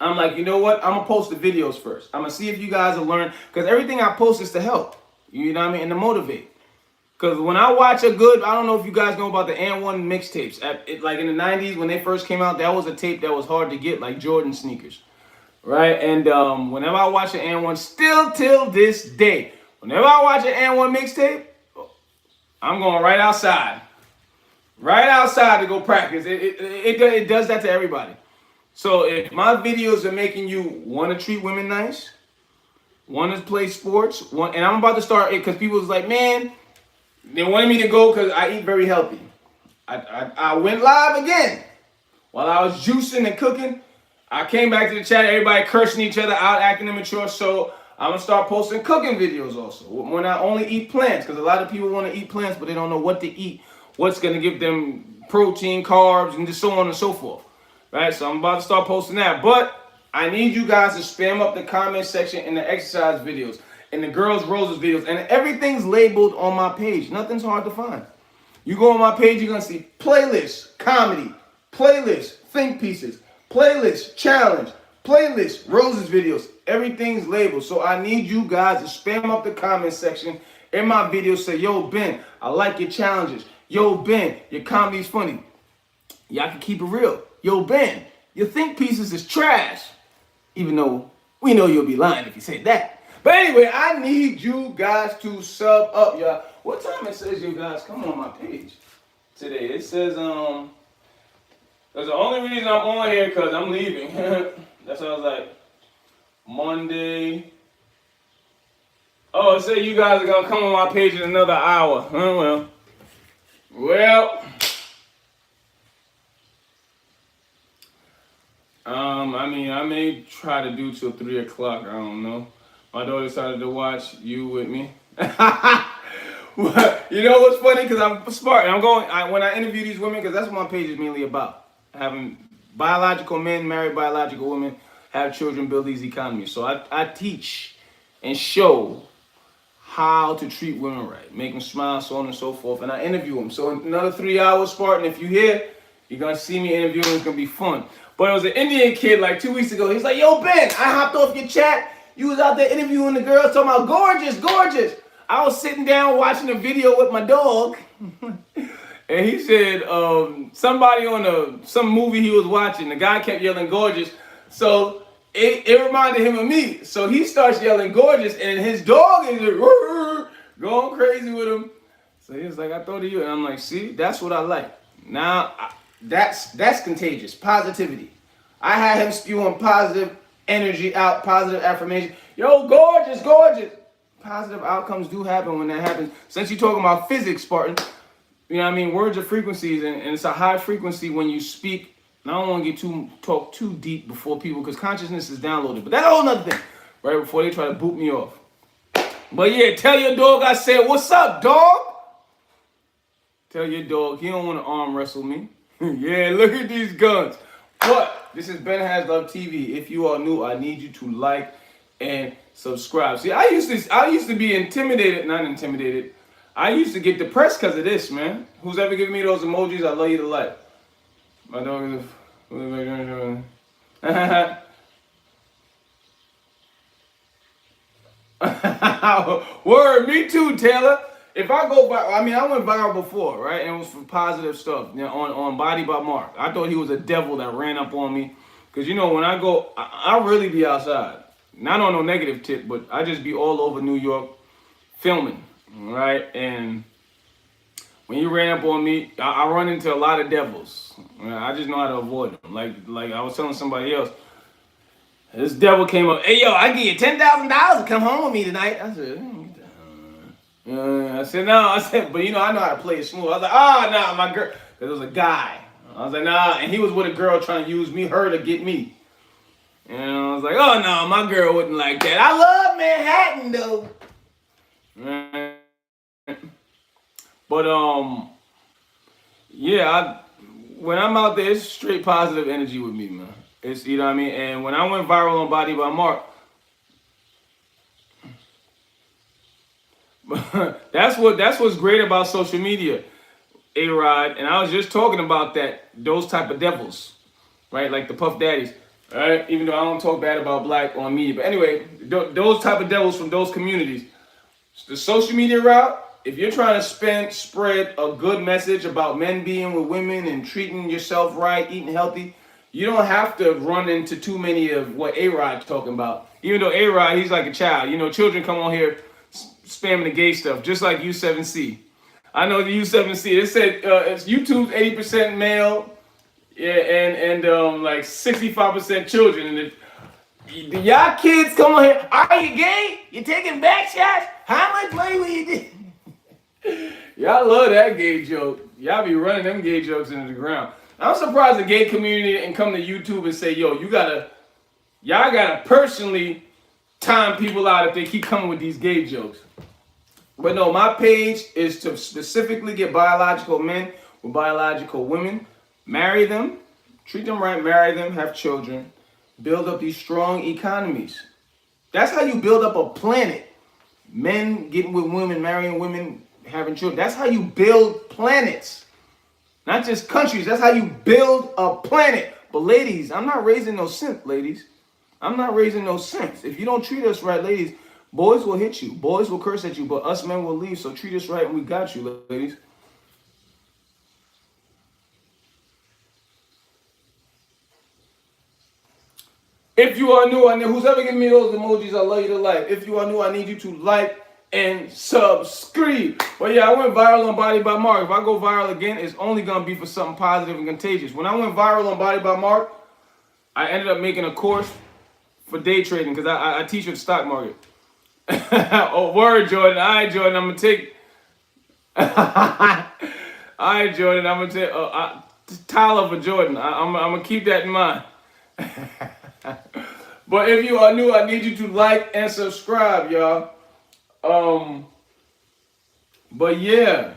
I'm like, you know what? I'm going to post the videos first. I'm going to see if you guys will learn. Because everything I post is to help. You know what I mean? And to motivate. Because when I watch a good, I don't know if you guys know about the And One mixtapes. Like in the 90s when they first came out, that was a tape that was hard to get, like Jordan sneakers. Right? And whenever I watch an And One, still till this day, whenever I watch an And One mixtape, I'm going right outside. Right outside to go practice. It does that to everybody. So if my videos are making you want to treat women nice, want to play sports, and I'm about to start it because people was like, man, they wanted me to go because I eat very healthy. I went live again. While I was juicing and cooking, I came back to the chat, everybody cursing each other out, acting immature. So I'm going to start posting cooking videos also. When I only eat plants, because a lot of people want to eat plants, but they don't know what to eat, what's going to give them protein, carbs, and just so on and so forth. Right? So I'm about to start posting that. But I need you guys to spam up the comment section in the exercise videos, and the Girls Roses videos, and everything's labeled on my page. Nothing's hard to find. You go on my page, you're going to see playlist, comedy, playlist, think pieces, playlist, challenge, playlist, Roses videos. Everything's labeled. So I need you guys to spam up the comment section in my videos. Say, yo, Ben, I like your challenges. Yo, Ben, your comedy's funny. Y'all can keep it real. Yo, Ben, your think pieces is trash. Even though we know you'll be lying if you say that. But anyway, I need you guys to sub up, y'all. What time it says you guys come on my page today? It says, that's the only reason I'm on here because I'm leaving. That's why I was like, Monday, Oh, say you guys are gonna come on my page in another hour. Huh, well. I mean, I may try to do till 3 o'clock. I don't know. My daughter decided to watch you with me. You know what's funny? Because I'm smart. And when I interview these women, because that's what my page is mainly about. Having biological men marry biological women, have children, build these economies. So I teach and show how to treat women right, make them smile, so on and so forth. And I interview them. So in another 3 hours, Spartan, if you here, you're going to see me interviewing. It's going to be fun. But it was an Indian kid like 2 weeks ago. He was like, yo, Ben, I hopped off your chat. You was out there interviewing the girls talking about gorgeous, gorgeous. I was sitting down watching a video with my dog. And he said somebody on some movie he was watching, the guy kept yelling gorgeous. So it reminded him of me. So he starts yelling gorgeous, and his dog is going crazy with him. So he was like, I thought of you. And I'm like, see, that's what I like. Now, that's contagious. Positivity. I had him spewing positive energy out, positive affirmation. Yo, gorgeous, gorgeous. Positive outcomes do happen when that happens. Since you're talking about physics, Spartan, you know what I mean? Words are frequencies, and it's a high frequency when you speak. And I don't want to talk too deep before people, because consciousness is downloaded. But that's a whole nother thing, right? Before they try to boot me off. But yeah, tell your dog I said, what's up, dog? Tell your dog he don't want to arm wrestle me. Yeah, look at these guns. But this is BenHasLuv TV. If you are new, I need you to like and subscribe. See, I used to be intimidated, not intimidated. I used to get depressed because of this, man. Who's ever giving me those emojis? I love you to life. My dog is word, me too, Taylor. If I go viral, I mean, I went viral before, right? And it was for positive stuff, you know, on Body by Mark. I thought he was a devil that ran up on me. Because, you know, when I go, I really be outside. Not on no negative tip, but I just be all over New York filming, right? And when you ran up on me, I run into a lot of devils. I just know how to avoid them. Like I was telling somebody else, this devil came up, hey, yo, I give you $10,000 to come home with me tonight. I said, no. I said, but you know, I know how to play it smooth. I was like, nah, my girl. There was a guy. I was like, nah. And he was with a girl trying to use her to get me. And I was like, oh, no, my girl wouldn't like that. I love Manhattan, though. But, yeah, when I'm out there, it's straight positive energy with me, man. It's, you know what I mean? And when I went viral on Body by Mark, that's what's great about social media, A-Rod. And I was just talking about those type of devils, right? Like the Puff Daddies, right? Even though I don't talk bad about black on media. But anyway, those type of devils from those communities. The social media route, if you're trying to spread a good message about men being with women and treating yourself right, eating healthy, you don't have to run into too many of what A-Rod's talking about. Even though A-Rod, he's like a child. You know, children come on here spamming the gay stuff, just like U7C. I know the U7C. It said it's YouTube's 80% male, yeah, and like 65% children. And if y'all kids come on here, are you gay? You taking back shots? How much money will you do? Y'all love that gay joke. Y'all be running them gay jokes into the ground. I'm surprised the gay community didn't come to YouTube and say, yo, y'all gotta personally time people out if they keep coming with these gay jokes. But no, my page is to specifically get biological men with biological women, marry them, treat them right, marry them, have children, build up these strong economies. That's how you build up a planet. Men getting with women, marrying women, having children. That's how you build planets. Not just countries. That's how you build a planet. But ladies, I'm not raising no simp, ladies. I'm not raising no simps. If you don't treat us right, ladies, boys will hit you. Boys will curse at you, but us men will leave. So treat us right and we got you, ladies. If you are new, who's ever giving me those emojis, I love you to life. If you are new, I need you to like and subscribe. Well, yeah, I went viral on Body by Mark. If I go viral again, it's only going to be for something positive and contagious. When I went viral on Body by Mark, I ended up making a course for day trading because I teach at the stock market. Oh, word, Jordan. All right, Jordan, I'm gonna take. All right, Jordan, I'm gonna take Tyler for Jordan. I'm gonna keep that in mind. But if you are new, I need you to like and subscribe, y'all. But yeah,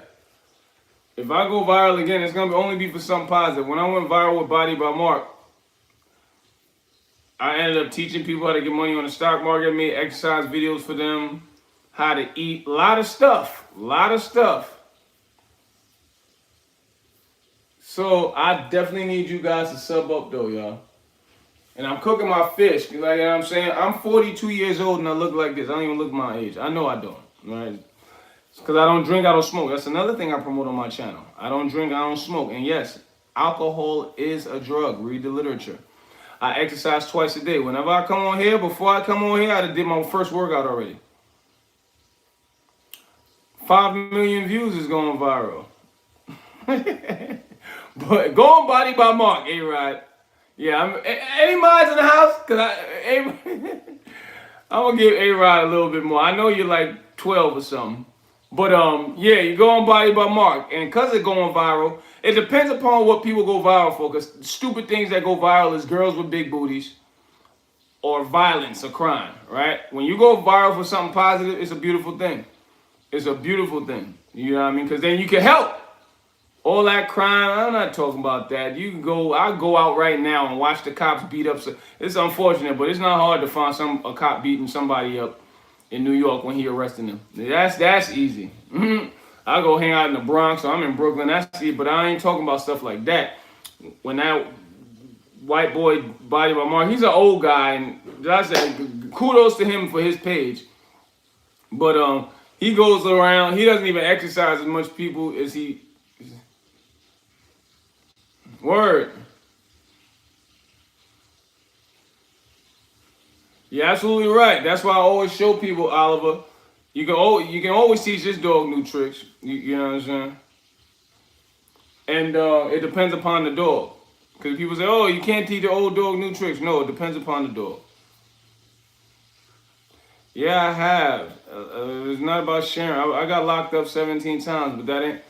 if I go viral again, it's gonna only be for something positive. When I went viral with Body by Mark, I ended up teaching people how to get money on the stock market, made exercise videos for them, how to eat, a lot of stuff. So I definitely need you guys to sub up though, y'all. And I'm cooking my fish. You know what I'm saying? I'm 42 years old and I look like this. I don't even look my age. I know I don't. Right? Because I don't drink, I don't smoke. That's another thing I promote on my channel. I don't drink, I don't smoke. And yes, alcohol is a drug. Read the literature. I exercise twice a day. Whenever I come on here, before I come on here, I did my first workout already. 5 million views is going viral. But go on Body by Mark, A-Rod. Yeah, any minds in the house? Because I'm going to give A-Rod a little bit more. I know you're like 12 or something. But yeah, you go on Body by Mark. And because it's going viral, it depends upon what people go viral for. Because stupid things that go viral is girls with big booties or violence or crime, right? When you go viral for something positive, it's a beautiful thing. It's a beautiful thing. You know what I mean? Because then you can help. All that crime, I'm not talking about that. You can go, I'll go out right now and watch the cops beat up. It's unfortunate, but it's not hard to find a cop beating somebody up in New York when he arresting them. That's easy. I go hang out in the Bronx, so I'm in Brooklyn. That's easy, but I ain't talking about stuff like that. When that white boy Body by Mark, he's an old guy, and I said kudos to him for his page. But he goes around. He doesn't even exercise as much people as he. Word. You're absolutely right. That's why I always show people, Oliver. You can always teach this dog new tricks. You know what I'm saying? And it depends upon the dog. Because people say, oh, you can't teach the old dog new tricks. No, it depends upon the dog. Yeah, I have. It's not about sharing. I got locked up 17 times, but that ain't.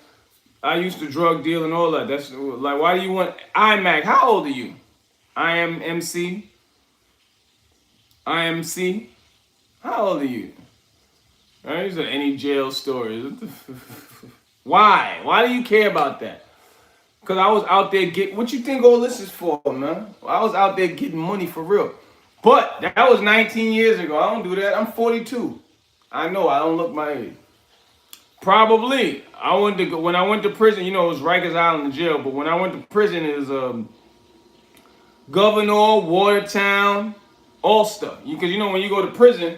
I used to drug deal and all that. That's like, why do you want IMAC? How old are you? IMC. How old are you? Right? These are any jail stories. Why? Why do you care about that? Because I was out there getting. What you think all this is for, man? I was out there getting money for real. But that was 19 years ago. I don't do that. I'm 42. I know. I don't look my age. Probably. When I went to prison, you know, it was Rikers Island jail, but when I went to prison, it was Governor, Watertown, Ulster. Because you know, when you go to prison,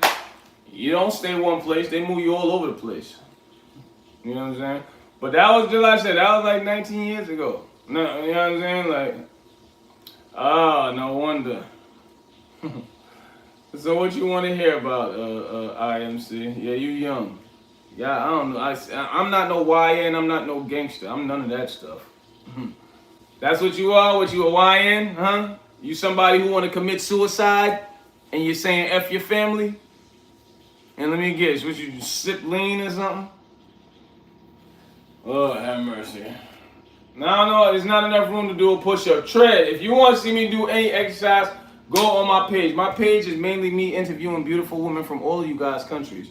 you don't stay in one place. They move you all over the place. You know what I'm saying? But that was, just like I said, that was like 19 years ago. No, you know what I'm saying? Like, no wonder. So what you want to hear about IMC? Yeah, you young. Yeah, I don't know. I'm not no YN. I'm not no gangster. I'm none of that stuff. That's what you are? What you a YN? Huh? You somebody who want to commit suicide and you're saying F your family? And let me guess, what you sip lean or something? Oh, have mercy. No, there's not enough room to do a push-up. Tread. If you want to see me do any exercise, go on my page. My page is mainly me interviewing beautiful women from all of you guys' countries.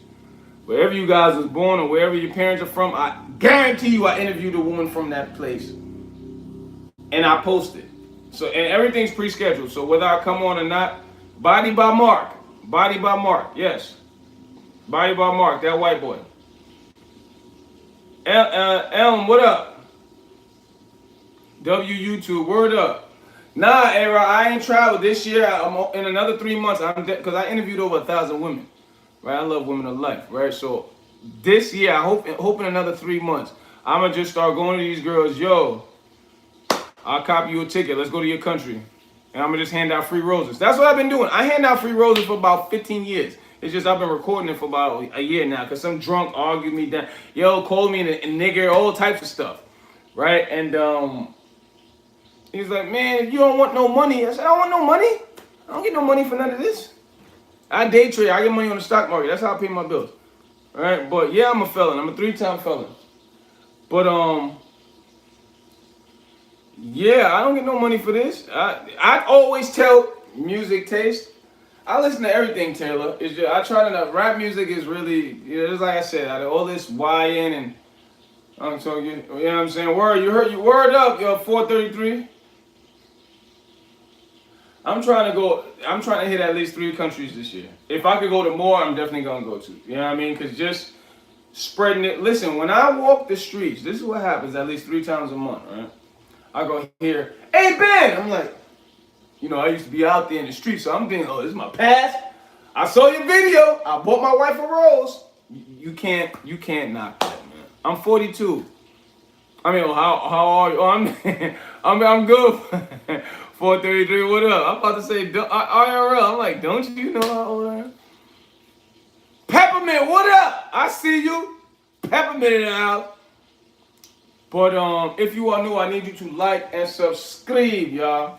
Wherever you guys was born or wherever your parents are from, I guarantee you I interviewed a woman from that place. And I post it. So, and everything's pre-scheduled. So whether I come on or not, Body by Mark. Body by Mark, yes. Body by Mark, that white boy. Elm, what up? YouTube, word up. Nah, Era, I ain't traveled this year. I'm in another 3 months. Because I interviewed over 1,000 women. Right, I love women of life, right? So this year, I hope in another 3 months, I'm gonna just start going to these girls. Yo, I'll copy you a ticket. Let's go to your country, and I'm gonna just hand out free roses. That's what I've been doing. I hand out free roses for about 15 years. It's just I've been recording it for about a year now, cause some drunk argued me down. Yo, called me a nigger, all types of stuff, right? And he's like, man, if you don't want no money, I said, I don't want no money. I don't get no money for none of this. I day trade. I get money on the stock market. That's how I pay my bills. All right, but yeah, I'm a felon. I'm a 3-time felon. But yeah, I don't get no money for this. I always tell music taste. I listen to everything, Taylor. It's just I try to rap music is really, just like I said, out of all this YN and I'm talking, you know what I'm saying? Word, you heard you word up, yo, 433. I'm trying to hit at least 3 countries this year. If I could go to more, I'm definitely gonna go to. You know what I mean? Cause just spreading it. Listen, when I walk the streets, this is what happens at least 3 times a month, right? I go here, hey Ben! I'm like, I used to be out there in the street, so I'm thinking, oh, this is my past. I saw your video. I bought my wife a rose. You can't knock that, man. I'm 42. I mean, how are you? Oh, I'm good. 433. What up? I'm about to say IRL. I'm like, don't you know how old I am? Peppermint, what up? I see you. Peppermint in the house. But if you are new, I need you to like and subscribe, y'all.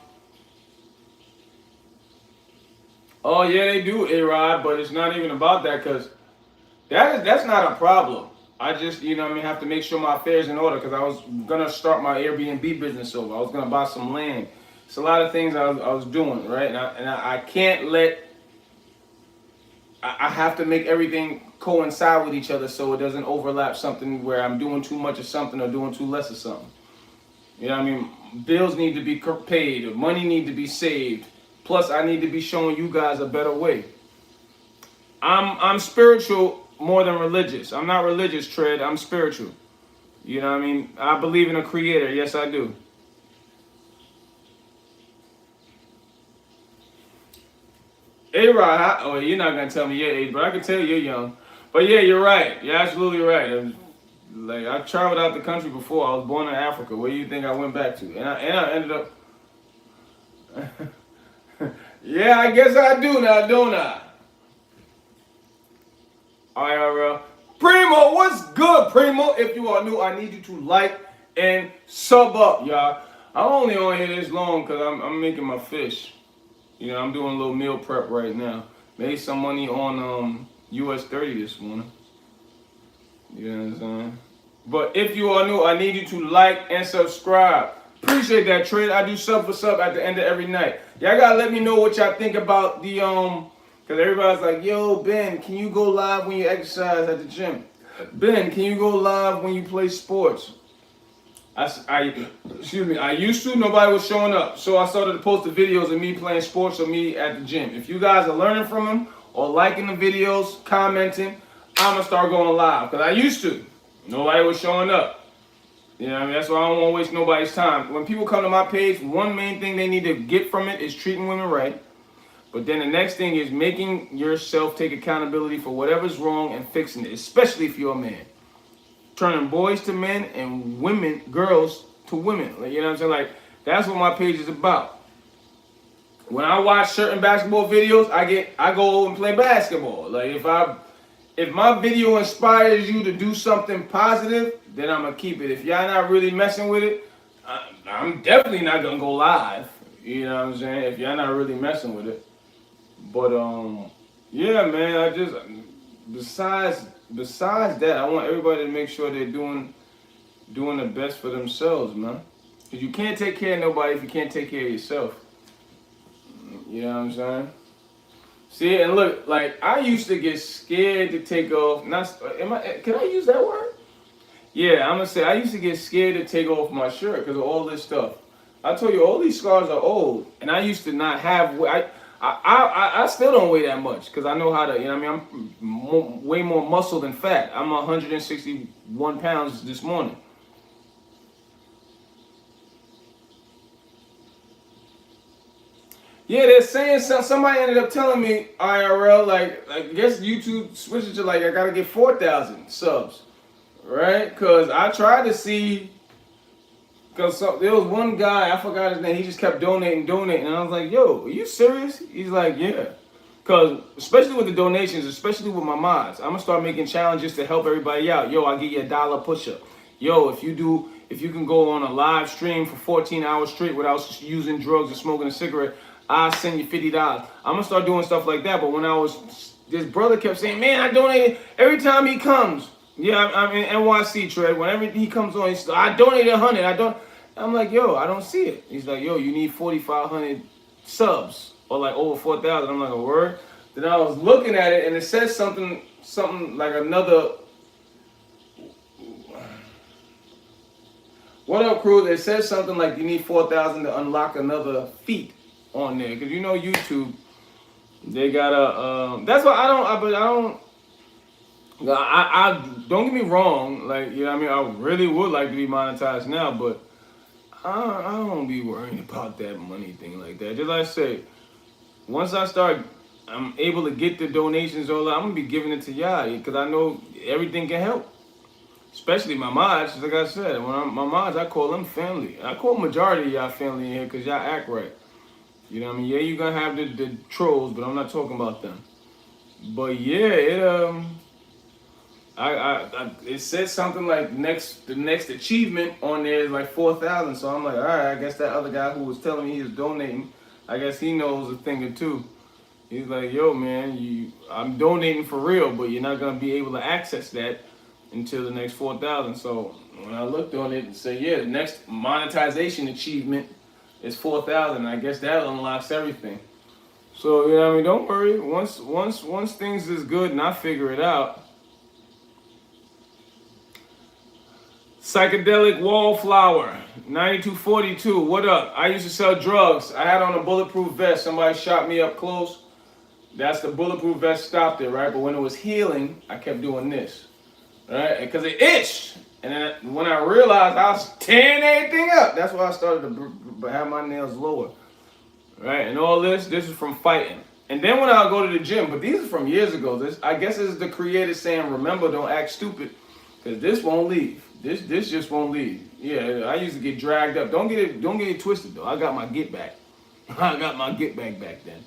Oh yeah, they do, A-Rod, but it's not even about that because that's not a problem. I just, have to make sure my affairs in order because I was gonna start my Airbnb business over. I was gonna buy some land. It's a lot of things I was doing, right? And I can't let. I have to make everything coincide with each other so it doesn't overlap something where I'm doing too much of something or doing too less of something. You know what I mean? Bills need to be paid, money need to be saved. Plus, I need to be showing you guys a better way. I'm spiritual more than religious. I'm not religious, Tread. I'm spiritual. You know what I mean? I believe in a creator. Yes, I do. A-Rod, oh, you're not going to tell me your age, but I can tell you're young. But yeah, you're right. You're absolutely right. Like, I traveled out the country before. I was born in Africa. Where do you think I went back to? And I ended up... Yeah, I guess I do now, don't I? IRL. Primo, what's good, Primo? If you are new, I need you to like and sub up, y'all. I'm only on here this long because I'm making my fish. I'm doing a little meal prep right now. Made some money on US 30 this morning. You know what I'm saying? But if you are new, I need you to like and subscribe. Appreciate that, Trade. I do sub for sub at the end of every night. Y'all gotta let me know what y'all think about the because everybody's like, yo, Ben, can you go live when you exercise at the gym? Ben, can you go live when you play sports? Excuse me, I used to, nobody was showing up. So I started to post the videos of me playing sports or me at the gym. If you guys are learning from them or liking the videos, commenting, I'm gonna start going live. Because I used to. Nobody was showing up. You know what I mean? That's why I don't want to waste nobody's time. When people come to my page, one main thing they need to get from it is treating women right. But then the next thing is making yourself take accountability for whatever's wrong and fixing it, especially if you're a man. Turning boys to men and women, girls to women. Like, you know what I'm saying? Like, that's what my page is about. When I watch certain basketball videos, I go and play basketball. Like, if my video inspires you to do something positive, then I'm gonna keep it. If y'all not really messing with it, I'm definitely not gonna go live. You know what I'm saying? If y'all not really messing with it. But yeah, man. I just besides that, I want everybody to make sure they're doing the best for themselves, man. Cause you can't take care of nobody if you can't take care of yourself. You know what I'm saying? See, and look, like I used to get scared to take off. Can I use that word? Yeah, I'm gonna say I used to get scared to take off my shirt because of all this stuff. I told you all these scars are old, and I used to not have. I still don't weigh that much because I know how to. You know what I mean? I'm way more muscle than fat. I'm 161 pounds this morning. Yeah, they're saying somebody ended up telling me IRL, like I guess YouTube switched to like I gotta get 4,000 subs, right? Cause I tried to see, cause there was one guy, I forgot his name, he just kept donating, and I was like, yo, are you serious? He's like, yeah. Cause especially with the donations, especially with my mods, I'm gonna start making challenges to help everybody out. Yo, I'll give you $1 push-up. Yo, if you can go on a live stream for 14 hours straight without using drugs or smoking a cigarette, I'll send you $50. I'm gonna start doing stuff like that. But when this brother kept saying, man, I donated every time he comes. Yeah, I'm in NYC, Tread. Whenever he comes on, I donated 100. I'm like, yo, I don't see it. He's like, yo, you need 4,500 subs or like over 4,000. I'm like, a word. Then I was looking at it and it says something like another. What up, crew? It says something like you need 4,000 to unlock another feat on there, because you know YouTube, they gotta. That's why I don't get me wrong. Like, you know what I mean, I really would like to be monetized now, but I don't be worrying about that money thing like that. Just like I say, once I'm able to get the donations all out, I'm gonna be giving it to y'all, because I know everything can help. Especially my mods, like I said, my mods, I call them family. I call majority of y'all family in here because y'all act right. You know what I mean? Yeah, you're gonna have the trolls, but I'm not talking about them. But yeah, it said something like the next achievement on there is like 4,000. So I'm like, all right, I guess that other guy who was telling me he was donating, I guess he knows a thing or two. He's like, yo, man, I'm donating for real, but you're not gonna be able to access that until the next 4,000. So when I looked on it and said, yeah, the next monetization achievement is 4,000. I guess that unlocks everything. So, you know what I mean? Don't worry. Once things is good and I figure it out. Psychedelic Wallflower 9242. What up? I used to sell drugs. I had on a bulletproof vest. Somebody shot me up close. That's the bulletproof vest stopped it, right? But when it was healing, I kept doing this. Right? Because it itched. And then when I realized I was tearing everything up, that's why I started to have my nails lower. Right? And all this is from fighting. And then when I go to the gym, but these are from years ago. I guess this is the creator saying, remember, don't act stupid. Because this won't leave. This just won't leave. Yeah, I used to get dragged up. Don't get it twisted though. I got my get back. I got my get back then.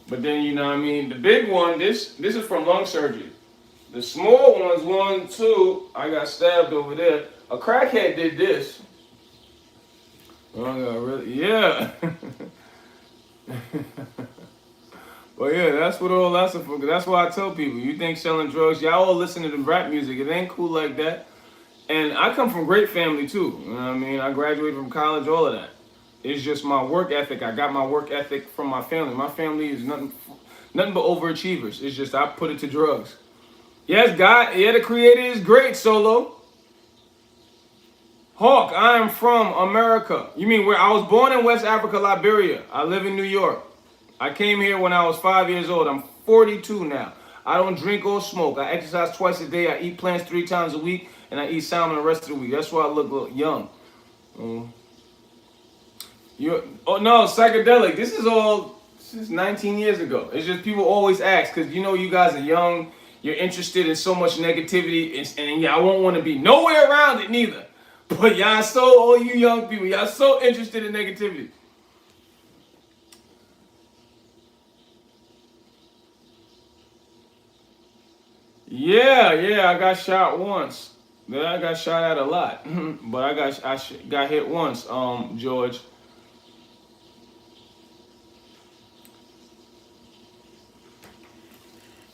But then, you know what I mean, the big one, this is from lung surgery. The small ones, 1, 2, I got stabbed over there. A crackhead did this. Oh, really? Yeah. Well, yeah, that's what all that's for. That's why I tell people, you think selling drugs, y'all all listen to the rap music. It ain't cool like that. And I come from great family too. You know what I mean? I graduated from college, all of that. It's just my work ethic. I got my work ethic from my family. My family is nothing but overachievers. It's just I put it to drugs. Yes, God, yeah, the creator is great, Solo. Hawk, I am from America. You mean where I was born in West Africa, Liberia. I live in New York. I came here when I was 5 years old. I'm 42 now. I don't drink or smoke. I exercise twice a day. I eat plants 3 times a week. And I eat salmon the rest of the week. That's why I look young. Oh no, psychedelic. This is 19 years ago. It's just people always ask because you know you guys are young. You're interested in so much negativity, and y'all won't want to be nowhere around it neither. But all you young people, y'all so interested in negativity. Yeah, I got shot once. Yeah, I got shot at a lot, but I got hit once. George.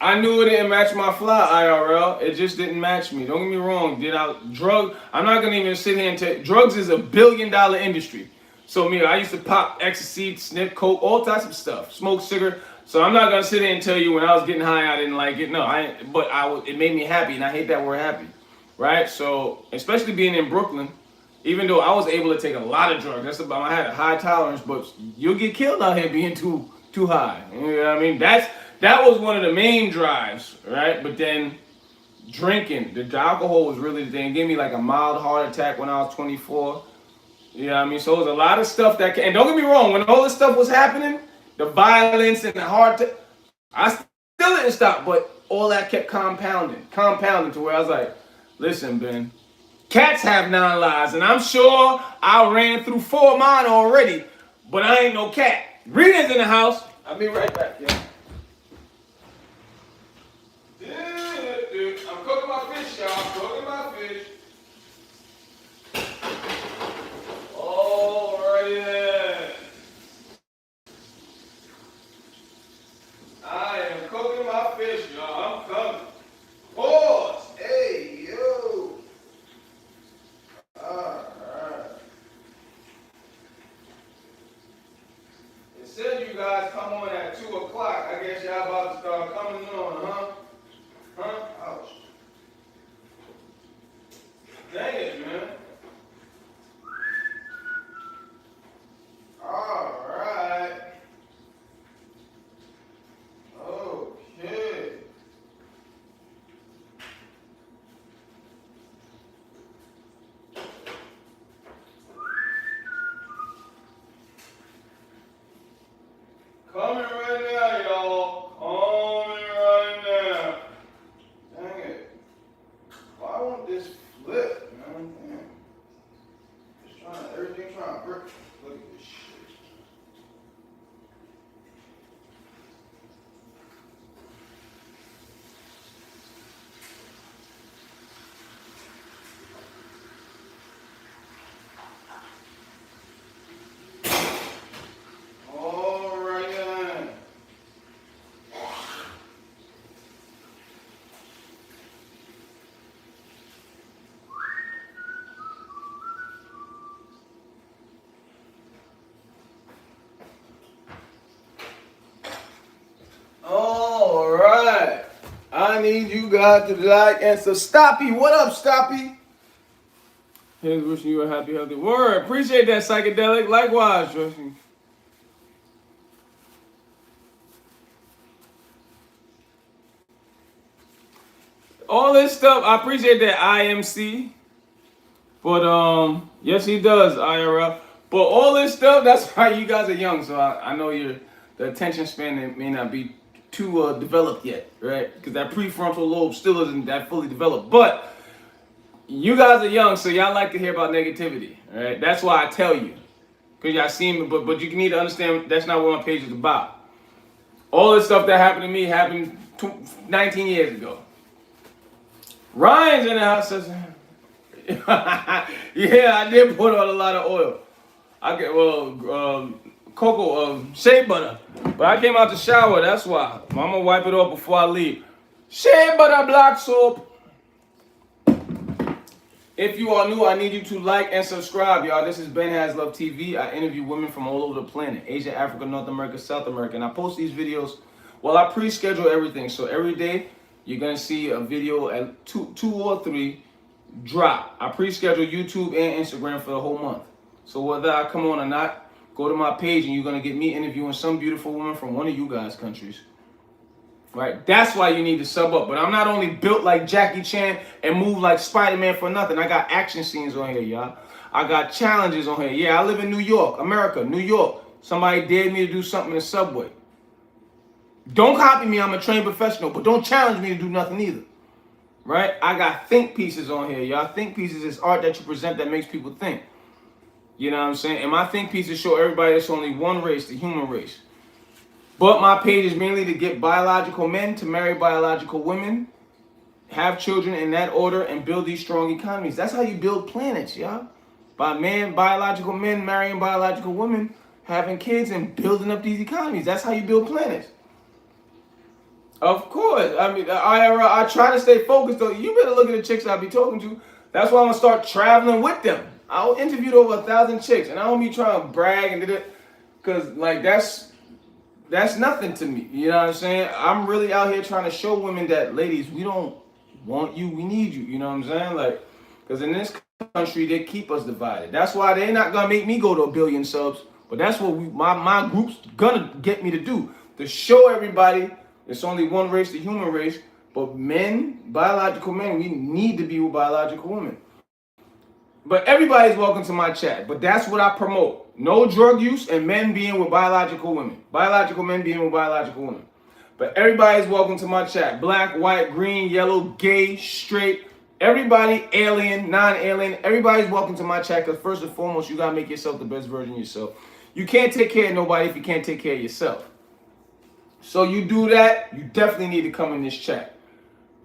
I knew it didn't match my fly IRL. It just didn't match me. Don't get me wrong. I'm not gonna even sit here and tell. Drugs is $1 billion industry. So I used to pop ecstasy, sniff coke, all types of stuff, smoke cigarette. So I'm not gonna sit here and tell you when I was getting high I didn't like it. No, it made me happy, and I hate that word happy, right? So especially being in Brooklyn, even though I was able to take a lot of drugs, I had a high tolerance, but you'll get killed out here being too high. You know what I mean? That was one of the main drives, right? But then drinking, the alcohol was really the thing. It gave me like a mild heart attack when I was 24. You know what I mean? So it was a lot of stuff and don't get me wrong, when all this stuff was happening, the violence and the heart attack, I still didn't stop, but all that kept compounding to where I was like, listen, Ben, cats have 9 lives, and I'm sure I ran through 4 of mine already, but I ain't no cat. Rita's in the house. I'll be right back, yeah. I'm cooking my fish, y'all. Cooking my fish. Alrighty then. Coming right now, y'all. Coming right now. Dang it. Why won't this flip, man? Damn. Just everything trying to break. Look at this shit. All right. I need you guys to like and so Stoppy. What up, Stoppy? Here's wishing you a happy, healthy word. Appreciate that, psychedelic. Likewise, Josie. All this stuff, I appreciate that IMC. But yes, he does, IRL. But all this stuff, that's why you guys are young. So I know the attention span may not be too developed yet, right? Because that prefrontal lobe still isn't that fully developed. But you guys are young, so y'all like to hear about negativity, right? That's why I tell you. Because y'all see me, but you need to understand that's not what my page is about. All this stuff that happened to me happened 19 years ago. Ryan's in the house says, yeah, I did put on a lot of oil. I get cocoa shea butter, but I came out to shower. That's why. I'm gonna wipe it off before I leave. Shea butter black soap. If you are new, I need you to like and subscribe, y'all. This is BenHasLuv TV. I interview women from all over the planet: Asia, Africa, North America, South America, and I post these videos. Well, I pre-schedule everything, so every day you're gonna see a video at two or three drop. I pre-schedule YouTube and Instagram for the whole month. So whether I come on or not, go to my page and you're gonna get me interviewing some beautiful woman from one of you guys' countries. Right? That's why you need to sub up. But I'm not only built like Jackie Chan and move like Spider-Man for nothing. I got action scenes on here, y'all. I got challenges on here. Yeah, I live in New York, America, New York. Somebody dared me to do something in the subway. Don't copy me, I'm a trained professional, but don't challenge me to do nothing either. Right? I got think pieces on here, y'all. Think pieces is art that you present that makes people think. You know what I'm saying? And my think pieces show everybody there's only one race, the human race. But my page is mainly to get biological men to marry biological women, have children in that order, and build these strong economies. That's how you build planets, y'all. By biological men marrying biological women, having kids, and building up these economies. That's how you build planets. Of course. I mean, I try to stay focused, though. You better look at the chicks I be talking to. That's why I'm going to start traveling with them. I interviewed over 1,000 chicks, and I don't be trying to brag and do it, because, like, that's nothing to me. You know what I'm saying? I'm really out here trying to show women that, ladies, we don't want you, we need you. You know what I'm saying? Like, because in this country, they keep us divided. That's why they're not going to make me go to 1 billion subs, but that's what my group's going to get me to do, to show everybody it's only one race, the human race, but men, biological men, we need to be with biological women. But everybody's welcome to my chat. But that's what I promote. No drug use and men being with biological women. Biological men being with biological women. But everybody's welcome to my chat. Black, white, green, yellow, gay, straight. Everybody, alien, non-alien. Everybody's welcome to my chat because first and foremost, you got to make yourself the best version of yourself. You can't take care of nobody if you can't take care of yourself. So you do that, you definitely need to come in this chat.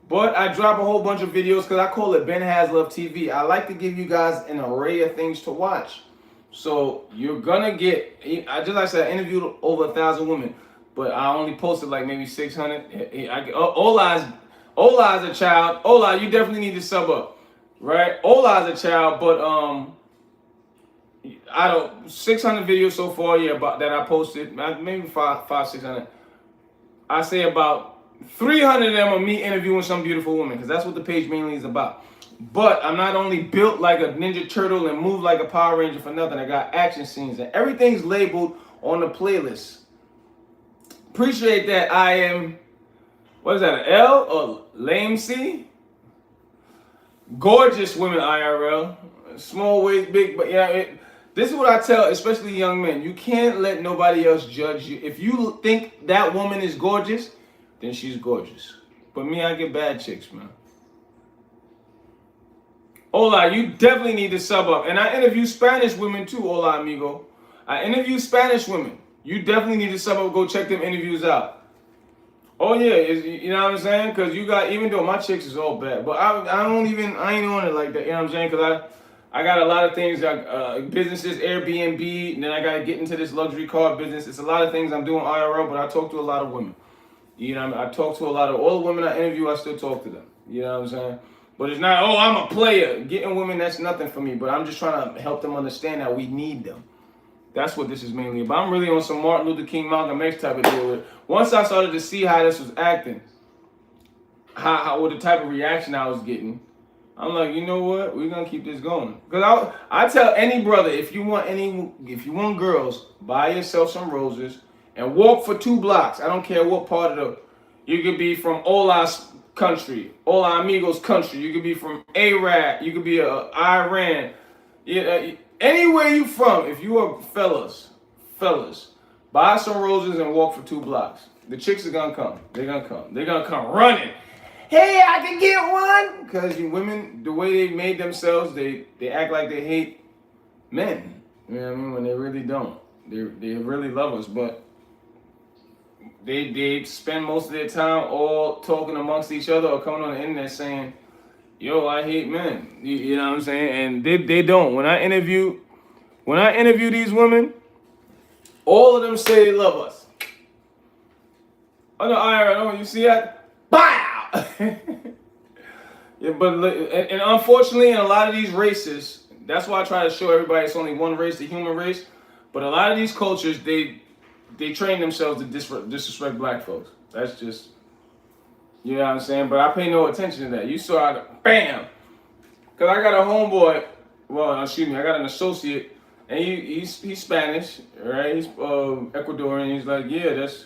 But I drop a whole bunch of videos because I call it BenHasLuv TV. I like to give you guys an array of things to watch. So you're gonna get, just like I said, I interviewed over 1,000 women, but I only posted like maybe 600. Ola's a child. Ola, you definitely need to sub up, right? Ola's a child, but I don't 600 videos so far, yeah, about that I posted, maybe 600. I say about 300 of them are me interviewing some beautiful woman, because that's what the page mainly is about. But I'm not only built like a Ninja Turtle and move like a Power Ranger for nothing. I got action scenes and everything's labeled on the playlist. Appreciate that. I am, what is that, an L or lame C? Gorgeous women IRL. Small waist, big, but yeah, This is what I tell, especially young men. You can't let nobody else judge you. If you think that woman is gorgeous, then she's gorgeous. But me, I get bad chicks, man. Hola, you definitely need to sub up. And I interview Spanish women too, hola, amigo. I interview Spanish women. You definitely need to sub up. Go check them interviews out. Oh yeah, you know what I'm saying? Because you got, even though my chicks is all bad, but I ain't on it like that. You know what I'm saying? Because I got a lot of things, like businesses, Airbnb, and then I got to get into this luxury car business. It's a lot of things I'm doing IRL, but I talk to a lot of women. You know what I mean? I talk to a lot of, all the women I interview, I still talk to them. You know what I'm saying? But it's not, oh, I'm a player. Getting women, that's nothing for me. But I'm just trying to help them understand that we need them. That's what this is mainly about. I'm really on some Martin Luther King, Malcolm X type of deal with it. Once I started to see how this was acting, what the type of reaction I was getting, I'm like, you know what? We're gonna keep this going. Because I tell any brother, if you want girls, buy yourself some roses and walk for 2 blocks. I don't care what part of you could be from Ola's country, Hola Amigos country. You could be from Iraq. You could be Iran. Anywhere you from, if you are fellas, buy some roses and walk for 2 blocks. The chicks are gonna come. They're gonna come running. Hey, I can get one. Because you women, the way they made themselves, they act like they hate men. You know what I mean? When they really don't. They really love us, but they spend most of their time all talking amongst each other or coming on the internet saying, yo, I hate men. You know what I'm saying? And they don't. When I interview these women, all of them say they love us. Oh no, IRL, you see that? Bow! Yeah, but and unfortunately, in a lot of these races, that's why I try to show everybody it's only one race, the human race. But a lot of these cultures, they train themselves to disrespect black folks. That's just, you know what I'm saying? But I pay no attention to that. You saw it, bam! Because I got a homeboy, I got an associate, and he's Spanish, right? He's Ecuadorian. He's like, yeah, that's,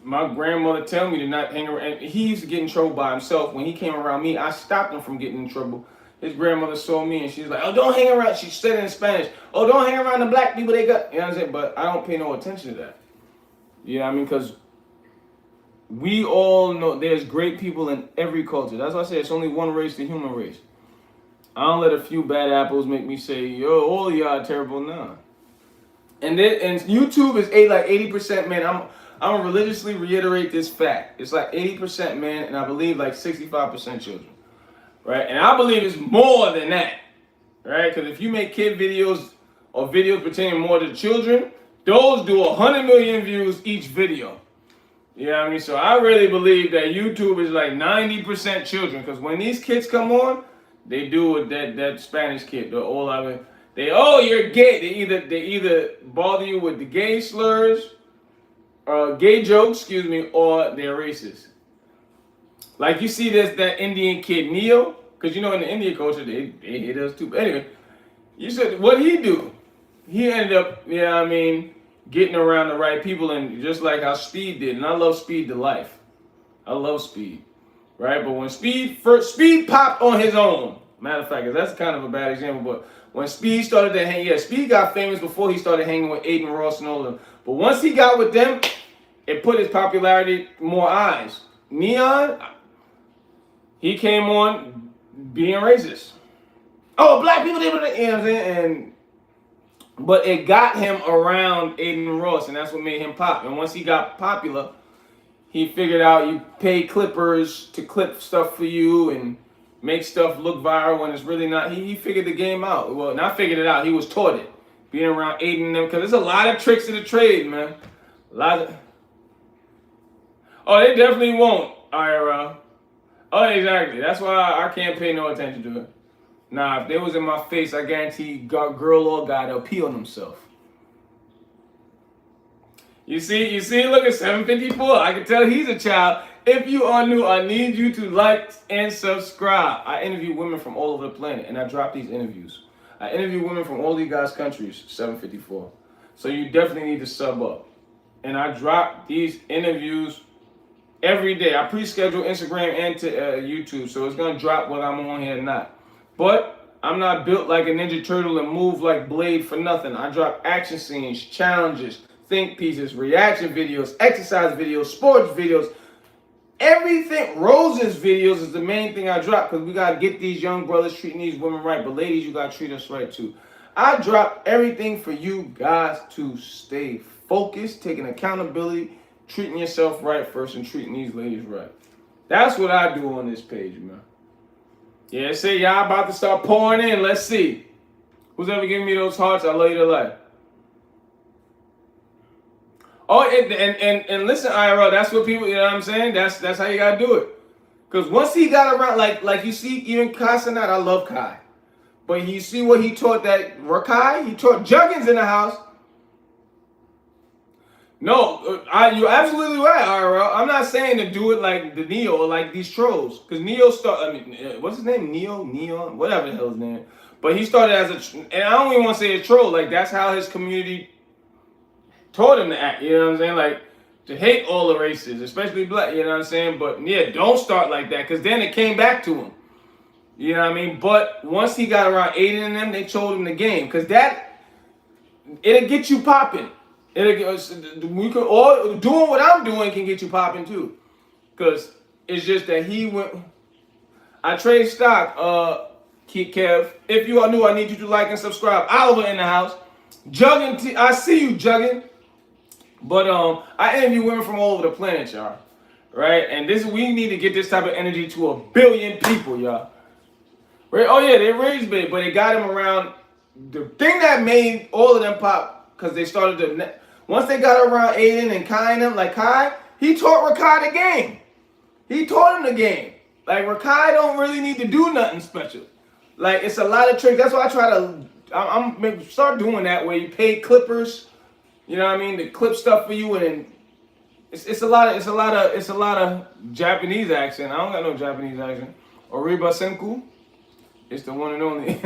my grandmother tell me to not hang around. And he used to get in trouble by himself. When he came around me, I stopped him from getting in trouble. His grandmother saw me and she's like, oh, don't hang around. She said it in Spanish. Oh, don't hang around the black people. They got, you know what I'm saying? But I don't pay no attention to that. You know what I mean? Because we all know there's great people in every culture. That's why I say it's only one race, the human race. I don't let a few bad apples make me say, yo, all of y'all are terrible. Nah. And YouTube is 80% man. I'm gonna religiously reiterate this fact. It's like 80% man, and I believe like 65% children. Right? And I believe it's more than that. Right? Because if you make kid videos or videos pertaining more to children, those do 100 million views each video. You know what I mean? So I really believe that YouTube is like 90% children. Because when these kids come on, they do what that Spanish kid, you're gay. They either bother you with the gay slurs, gay jokes, or they're racist. Like you see that Indian kid Neo, because you know in the Indian culture they hate us too. But anyway, you said what he do? He ended up, you know what I mean, getting around the right people, and just like how Speed did. And I love Speed to life. I love Speed, right? But when Speed popped on his own. Matter of fact, that's kind of a bad example, but when Speed started to hang, Speed got famous before he started hanging with Aiden Ross and all of them. But once he got with them, it put his popularity more eyes. Neon, he came on being racist. Oh, black people, you know what I'm saying? But it got him around Aiden Ross, and that's what made him pop. And once he got popular, he figured out you pay clippers to clip stuff for you and make stuff look viral when it's really not. He figured the game out. Well, not figured it out. He was taught it. Being around Aiden and them, because there's a lot of tricks to the trade, man. Oh, they definitely won't, IRL. Oh, exactly. That's why I can't pay no attention to it. Nah, if they was in my face, I guarantee girl or guy, they'll pee on themselves. You see, look at 754. I can tell he's a child. If you are new, I need you to like and subscribe. I interview women from all over the planet, and I drop these interviews. I interview women from all these guys' countries, 754. So you definitely need to sub up. And I drop these interviews every day. I pre-schedule Instagram and to YouTube, so it's going to drop whether I'm on here or not. But I'm not built like a Ninja Turtle and move like Blade for nothing. I drop action scenes, challenges, think pieces, reaction videos, exercise videos, sports videos, everything. Rose's videos is the main thing I drop because we got to get these young brothers treating these women right. But ladies, you got to treat us right too. I drop everything for you guys to stay focused, taking accountability, treating yourself right first, and treating these ladies right. That's what I do on this page, man. Yeah, say y'all about to start pouring in. Let's see. Who's ever giving me those hearts? I love you to life. Oh, and listen, IRL, that's what people, you know what I'm saying? That's how you gotta do it. Because once he got around, like you see, even Kai Sanat, I love Kai. But you see what he taught that Rakai? He taught Juggins in the house. No, you're absolutely right, IRL. I'm not saying to do it like the Neo or like these trolls. Because Neo what's his name? Neon, whatever the hell his name. But he started as and I don't even want to say a troll. Like, that's how his community taught him to act, you know what I'm saying? Like, to hate all the races, especially black, you know what I'm saying? But yeah, don't start like that, because then it came back to him. You know what I mean? But once he got around Aiden and them, they told him the game, because it'll get you popping. We could all doing what I'm doing can get you popping too, because it's just that he went. I trade stock, Kev. If you are new, I need you to like and subscribe. Oliver in the house. Juggin, I see you, Juggin. But I interview women from all over the planet, y'all. Right? And we need to get this type of energy to 1 billion people, y'all. Right? Oh yeah, they raised big, but it got him around. The thing that made all of them pop, because they started to, once they got around Aiden and Kai and them, like Kai, he taught Rakai the game. He taught him the game. Like, Rakai don't really need to do nothing special. Like, it's a lot of tricks. That's why I try to, I'm start doing that, where you pay clippers, you know what I mean, to clip stuff for you, and then it's a lot of Japanese accent. I don't got no Japanese accent. Oriba Senku, it's the one and only.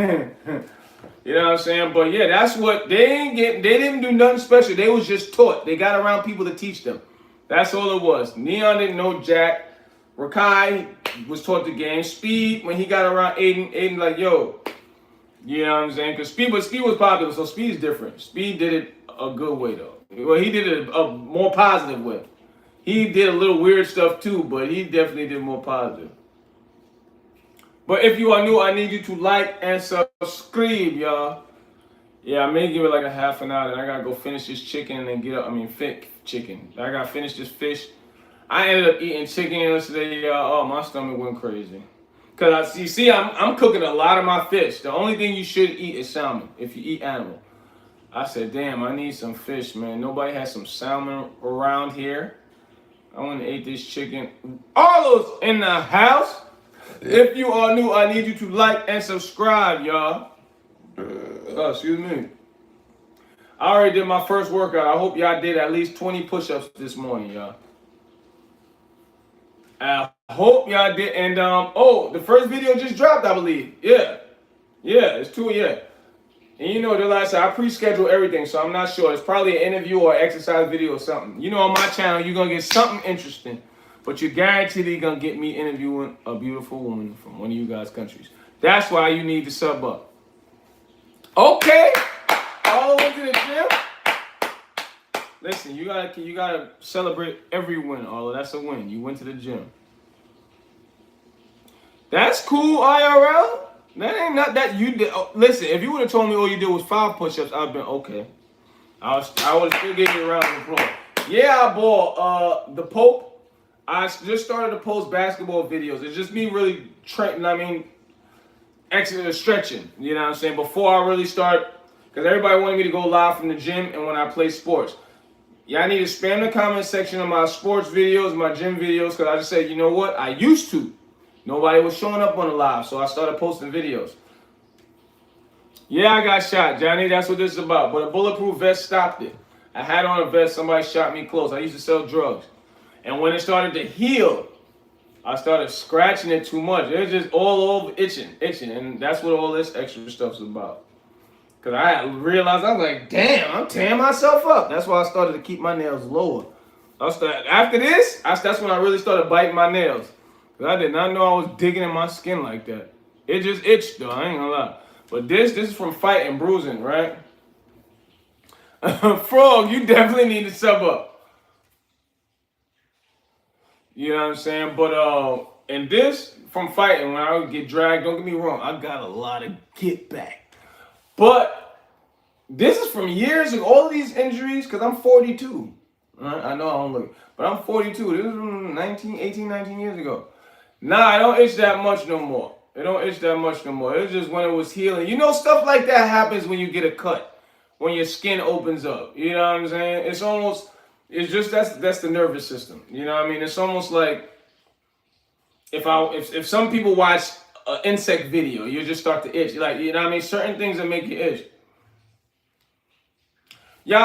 You know what I'm saying? But yeah, that's what they didn't do nothing special. They was just taught. They got around people to teach them. That's all it was. Neon didn't know Jack. Rakai was taught the game. Speed, when he got around Aiden like, yo, you know what I'm saying? Because Speed was popular, so Speed's different. Speed did it a good way, though. Well, he did it a more positive way. He did a little weird stuff, too, but he definitely did more positive. But if you are new, I need you to like and subscribe, y'all. Yeah, I may give it like a half an hour, and I got to go finish this chicken and then get up. I mean, chicken. I got to finish this fish. I ended up eating chicken yesterday, y'all. Oh, my stomach went crazy. Because you see, I'm cooking a lot of my fish. The only thing you should eat is salmon if you eat animal. I said, damn, I need some fish, man. Nobody has some salmon around here. I went and ate this chicken. All those in the house. If you are new, I need you to like and subscribe, y'all. Oh, excuse me. I already did my first workout. I hope y'all did at least 20 push-ups this morning, y'all. I hope y'all did. And the first video just dropped, I believe. Yeah, it's 2, yeah. And you know, the last time I pre-schedule everything, so I'm not sure. It's probably an interview or exercise video or something. You know, on my channel, you're gonna get something interesting, but you're guaranteed you're gonna get me interviewing a beautiful woman from one of you guys' countries. That's why you need to sub up. Okay, all the way to the gym. Listen, you gotta celebrate every win. All that's a win. You went to the gym. That's cool, IRL. That ain't not that you did. Oh, listen, if you would have told me all you did was 5 push-ups, I'd have been okay. I would still give you a round of applause. Yeah, I bought the Pope. I just started to post basketball videos. It's just me really stretching. You know what I'm saying? Before I really start, because everybody wanted me to go live from the gym and when I play sports. Y'all need to spam the comment section of my sports videos, my gym videos, because I just said, you know what? I used to. Nobody was showing up on the live, so I started posting videos. Yeah, I got shot, Johnny. That's what this is about. But a bulletproof vest stopped it. I had on a vest. Somebody shot me close. I used to sell drugs. And when it started to heal, I started scratching it too much. It was just all over itching. And that's what all this extra stuff's about. Because I realized, I was like, damn, I'm tearing myself up. That's why I started to keep my nails lower. After this, that's when I really started biting my nails. Because I did not know I was digging in my skin like that. It just itched though, I ain't gonna lie. But this is from fighting, bruising, right? Frog, you definitely need to sub up. You know what I'm saying? But and this from fighting, when I would get dragged, don't get me wrong, I got a lot of get back. But this is from years ago. All of these injuries, because I'm 42. Right? I know I don't look, but I'm 42. This was from 19 years ago. Nah, I don't itch that much no more. It don't itch that much no more. It's just when it was healing. You know, stuff like that happens when you get a cut, when your skin opens up. You know what I'm saying? It's just that's the nervous system. You know what I mean? It's almost like if some people watch an insect video, you just start to itch. Like, you know what I mean? Certain things that make you itch. Y'all